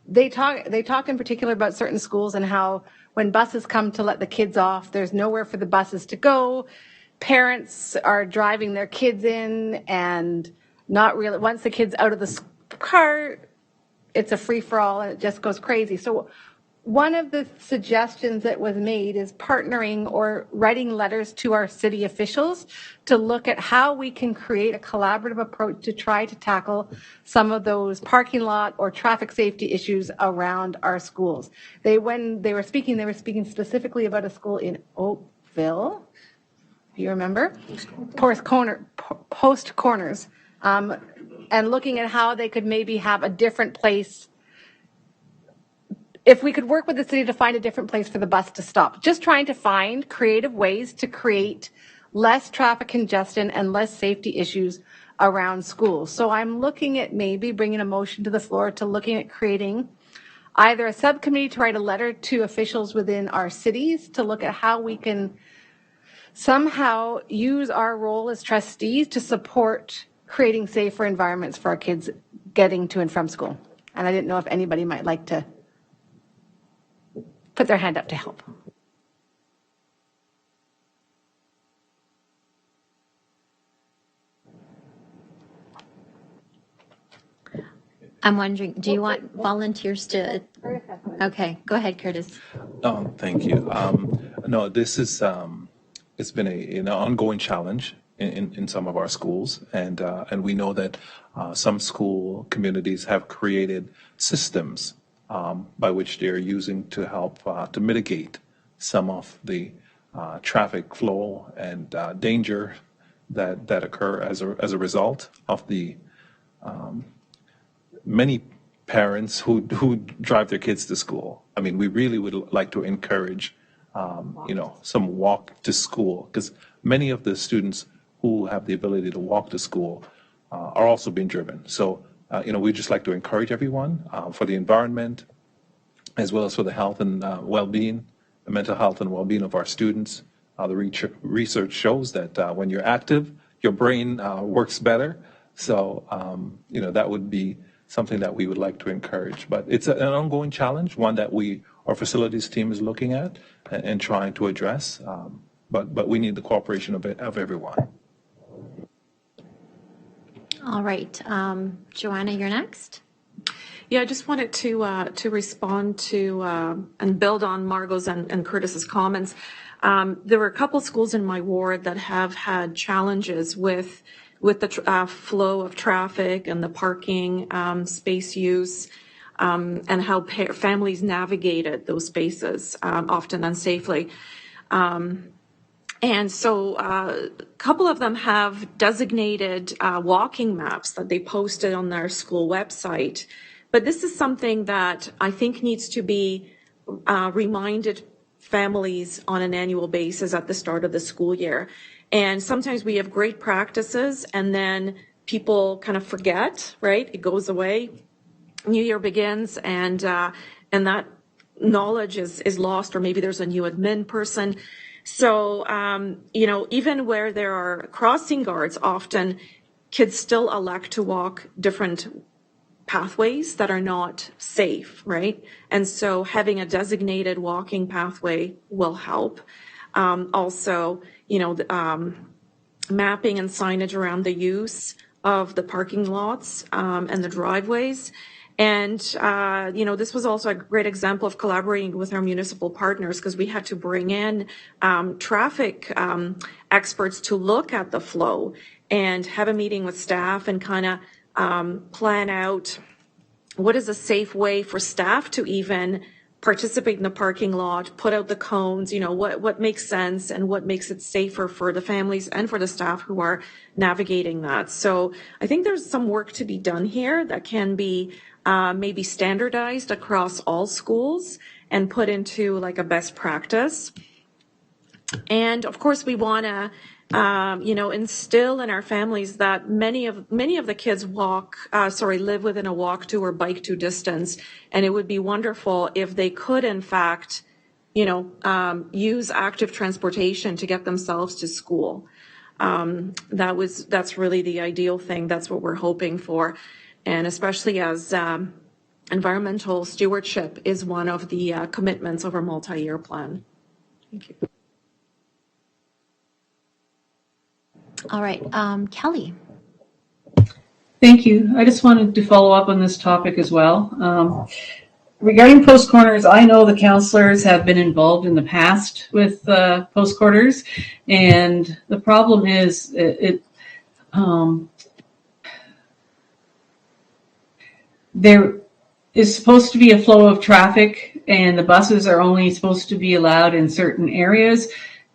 they talk in particular about certain schools and how when buses come to let the kids off, there's nowhere for the buses to go. Parents are driving their kids in and not really, once the kid's out of the car, it's a free-for-all and it just goes crazy. So one of the suggestions that was made is partnering or writing letters to our city officials to look at how we can create a collaborative approach to try to tackle some of those parking lot or traffic safety issues around our schools. When they were speaking specifically about a school in Oakville, if you remember, Post Corners. and looking at how they could maybe have a different place. If we could work with the city to find a different place for the bus to stop, just trying to find creative ways to create less traffic congestion and less safety issues around schools. So I'm looking at maybe bringing a motion to the floor to looking at creating either a subcommittee to write a letter to officials within our cities to look at how we can somehow use our role as trustees to support creating safer environments for our kids getting to and from school. And I didn't know if anybody might like to put their hand up to help. I'm wondering, do you want volunteers to? Okay, go ahead, Curtis. Thank you. No, this is it's been an ongoing challenge in some of our schools, and we know that some school communities have created systems by which they're using to help to mitigate some of the traffic flow and danger that occur as a result of the many parents who drive their kids to school. I mean, we really would like to encourage, some walk to school, because many of the students who have the ability to walk to school are also being driven. So, we'd just like to encourage everyone for the environment, as well as for the health and well-being, the mental health and well-being of our students. The research shows that when you're active, your brain works better. So, that would be something that we would like to encourage. But it's an ongoing challenge, one that our facilities team is looking at and trying to address. But we need the cooperation of everyone. All right, Joanna, you're next. Yeah, I just wanted to respond to and build on Margot's and Curtis's comments. There were a couple schools in my ward that have had challenges with the flow of traffic and the parking space use, and how families navigated those spaces, often unsafely. And so a couple of them have designated walking maps that they posted on their school website. But this is something that I think needs to be reminded families on an annual basis at the start of the school year. And sometimes we have great practices and then people kind of forget, right? It goes away. New year begins and that knowledge is lost, or maybe there's a new admin person. So, even where there are crossing guards, often kids still elect to walk different pathways that are not safe, right? And so having a designated walking pathway will help. Also, mapping and signage around the use of the parking lots and the driveways. And, this was also a great example of collaborating with our municipal partners, because we had to bring in traffic experts to look at the flow and have a meeting with staff and kind of plan out what is a safe way for staff to even participate in the parking lot, put out the cones, what makes sense and what makes it safer for the families and for the staff who are navigating that. So I think there's some work to be done here that can be maybe standardized across all schools and put into like a best practice. And of course, we want to instill in our families that many of the kids live within a walk to or bike to distance. And it would be wonderful if they could, in fact, use active transportation to get themselves to school. That's really the ideal thing. That's what we're hoping for. And especially as environmental stewardship is one of the commitments of our multi-year plan. Thank you. All right, Kelly. Thank you. I just wanted to follow up on this topic as well. Regarding post corners, I know the counselors have been involved in the past with post corners, and the problem is there is supposed to be a flow of traffic, and the buses are only supposed to be allowed in certain areas.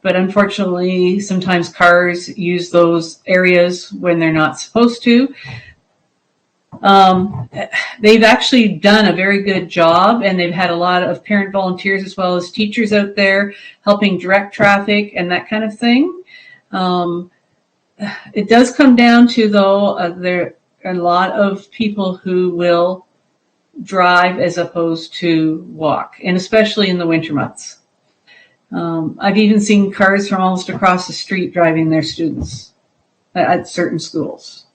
but unfortunately, sometimes cars use those areas when they're not supposed to. They've actually done a very good job, and they've had a lot of parent volunteers as well as teachers out there helping direct traffic and that kind of thing. It does come down to, though, there are a lot of people who will drive as opposed to walk, and especially in the winter months. I've even seen cars from almost across the street driving their students at certain schools.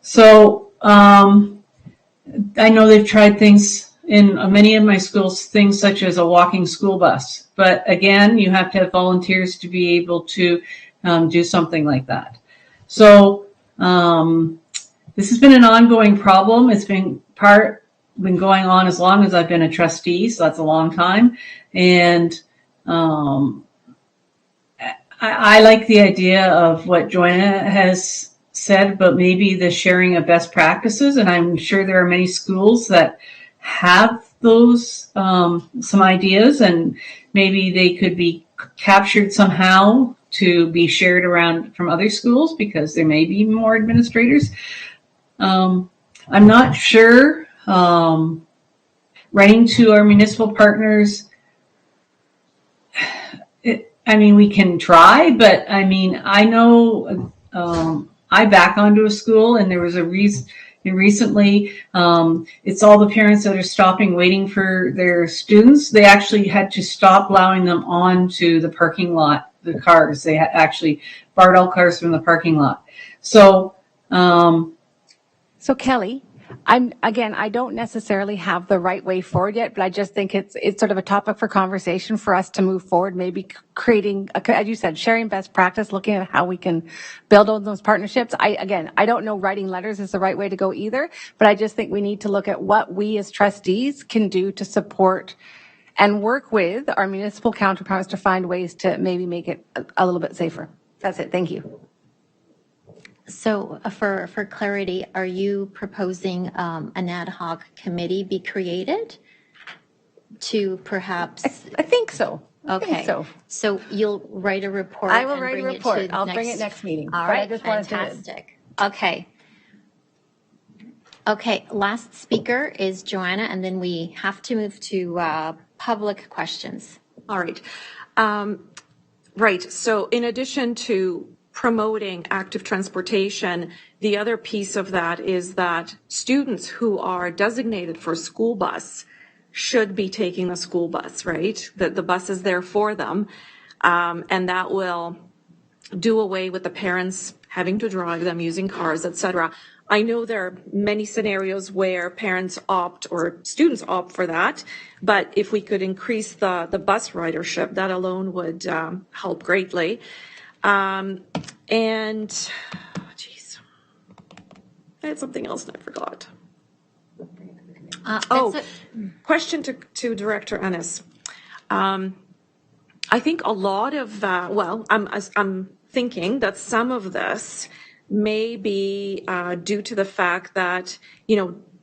So I know they've tried things in many of my schools, things such as a walking school bus. But again, you have to have volunteers to be able to do something like that. So this has been an ongoing problem. It's been going on as long as I've been a trustee, so that's a long time. And I like the idea of what Joanna has said, but maybe the sharing of best practices. And I'm sure there are many schools that have those, some ideas, and maybe they could be captured somehow to be shared around from other schools, because there may be more administrators. I'm not sure. Writing to our municipal partners, we can try, but I know I back onto a school, and there was a reason. Recently, it's all the parents that are stopping waiting for their students. They actually had to stop allowing them onto the parking lot, the cars. They actually barred all cars from the parking lot. So Kelly, I don't necessarily have the right way forward yet, but I just think it's sort of a topic for conversation for us to move forward, maybe creating, as you said, sharing best practice, looking at how we can build on those partnerships. I don't know writing letters is the right way to go either, but I just think we need to look at what we as trustees can do to support and work with our municipal counterparts to find ways to maybe make it a little bit safer. That's it. Thank you. So for clarity, are you proposing an ad hoc committee be created to perhaps? I think so. Okay. So you'll write a report. I will write a report. I'll bring it next meeting. All right. Fantastic. Okay. Okay. Last speaker is Joanna, and then we have to move to public questions. All right. Right. So in addition to promoting active transportation, the other piece of that is that students who are designated for school bus should be taking the school bus, right? That the bus is there for them. And that will do away with the parents having to drive them using cars, etc. I know there are many scenarios where parents opt or students opt for that, but if we could increase the bus ridership, that alone would help greatly. Geez, I had something else and I forgot. Question to Director Ennis. I think a lot of, I'm thinking that some of this may be due to the fact that,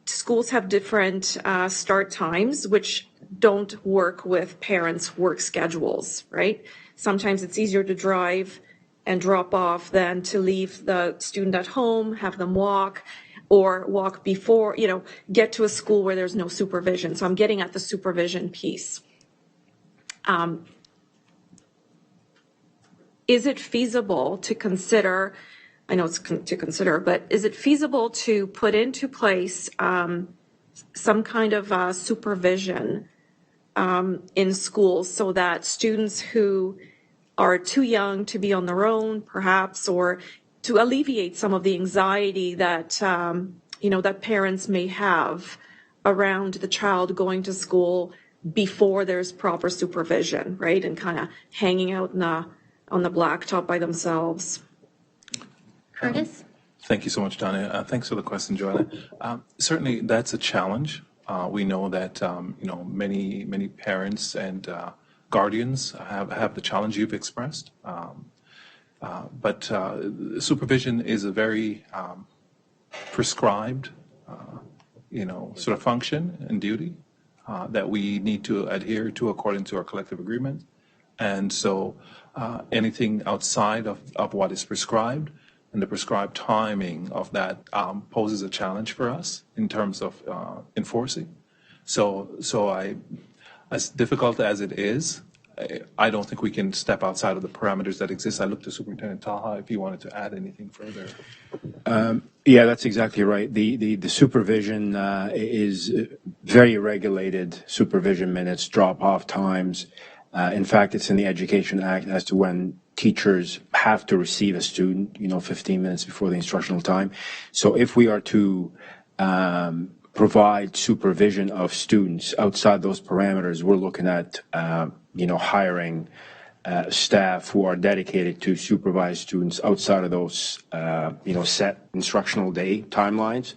schools have different start times, which don't work with parents' work schedules, right? Sometimes it's easier to drive and drop off than to leave the student at home, have them walk, or walk before, get to a school where there's no supervision. So I'm getting at the supervision piece. Is it feasible to consider, I know it's to consider, but is it feasible to put into place some kind of supervision in schools so that students who are too young to be on their own, perhaps, or to alleviate some of the anxiety that, that parents may have around the child going to school before there's proper supervision, right? And kind of hanging out on the blacktop by themselves. Curtis? Thank you so much, Donna. Thanks for the question, Joanna. Certainly, that's a challenge. We know that, many parents and guardians have the challenge you've expressed. But supervision is a very prescribed, sort of function and duty that we need to adhere to according to our collective agreement. And so anything outside of what is prescribed and the prescribed timing of that poses a challenge for us in terms of enforcing. So as difficult as it is, I don't think we can step outside of the parameters that exist. I look to Superintendent Taha if he wanted to add anything further. Yeah, that's exactly right. The supervision is very regulated. Supervision minutes, drop-off times. In fact, it's in the Education Act as to when teachers have to receive a student, 15 minutes before the instructional time. So if we are to provide supervision of students outside those parameters, we're looking at, hiring staff who are dedicated to supervise students outside of those, set instructional day timelines.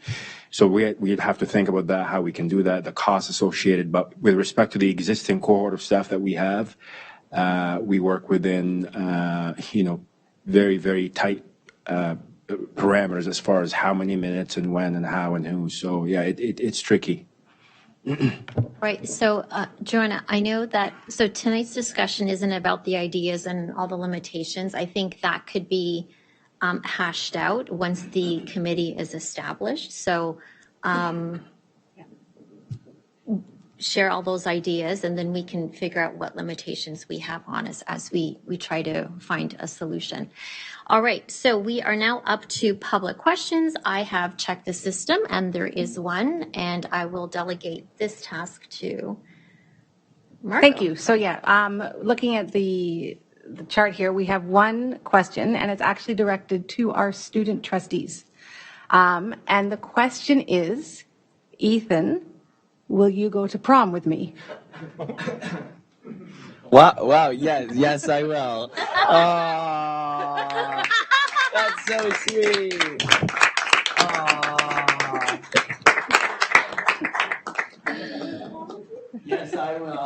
So we'd have to think about that, how we can do that, the costs associated. But with respect to the existing cohort of staff that we have, we work within, very, very tight parameters as far as how many minutes and when and how and who. So, yeah, it's tricky. Right. So, Joanna, I know that, so tonight's discussion isn't about the ideas and all the limitations. I think that could be hashed out once the committee is established. So, share all those ideas, and then we can figure out what limitations we have on us as we try to find a solution. All right, so we are now up to public questions. I have checked the system, and there is one, and I will delegate this task to Marco. Thank you. So looking at the chart here, we have one question, and it's actually directed to our student trustees. And the question is, Ethan, will you go to prom with me? Wow, yes, I will. Oh, that's so sweet. Oh. Yes, I will.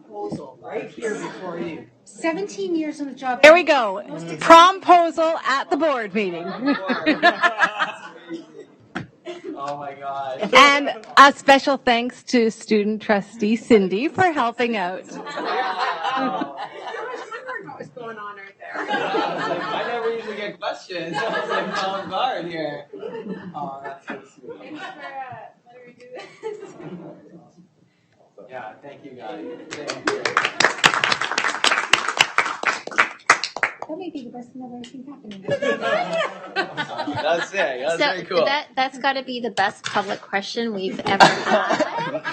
Proposal right here before you. 17 years on the job. There we go. Promposal at the board meeting. Oh my God. And a special thanks to student trustee Cindy for helping out. What's going on right there? I never usually get questions. I was like on guard here. Oh, that's so sweet. Thanks for letting me do this. Yeah, thank you guys. Thank you. That may be the best thing I've ever seen happen. That's it. That's very cool. That's got to be the best public question we've ever had.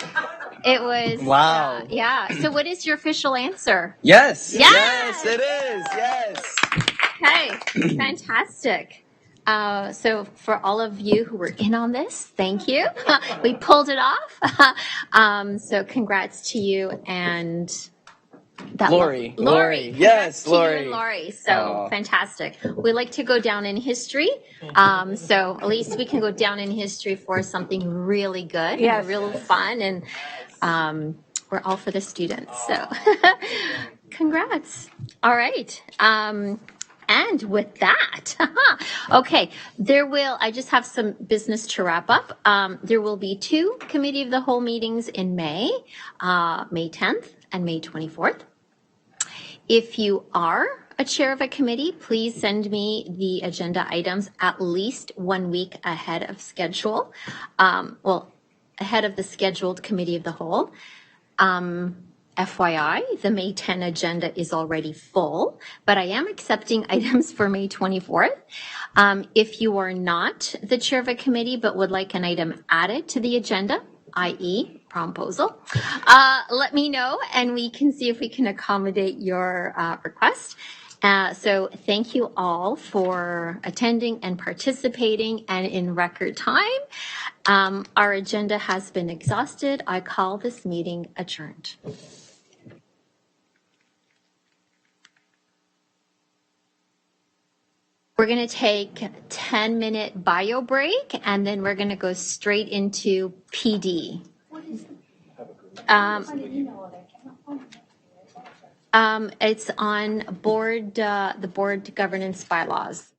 It was. Wow. Yeah. So what is your official answer? Yes. Yes. Yes, it is. Yes. Okay. Fantastic. So for all of you who were in on this, thank you. We pulled it off. So congrats to you and that Lori. Congrats Yes, to Lori. you and Lori. So fantastic. We like to go down in history. So at least we can go down in history for something really good, Yes. and real fun, and we're all for the students. So congrats. All right. And with that, okay, I just have some business to wrap up. There will be 2 committee of the whole meetings in May, May 10th and May 24th. If you are a chair of a committee, please send me the agenda items at least 1 week ahead of schedule. Ahead of the scheduled committee of the whole. FYI, the May 10 agenda is already full, but I am accepting items for May 24th. If you are not the chair of a committee but would like an item added to the agenda, i.e. promposal, let me know and we can see if we can accommodate your request. So thank you all for attending and participating and in record time. Our agenda has been exhausted. I call this meeting adjourned. We're going to take a 10-minute bio break, and then we're going to go straight into PD. It's on the board governance bylaws.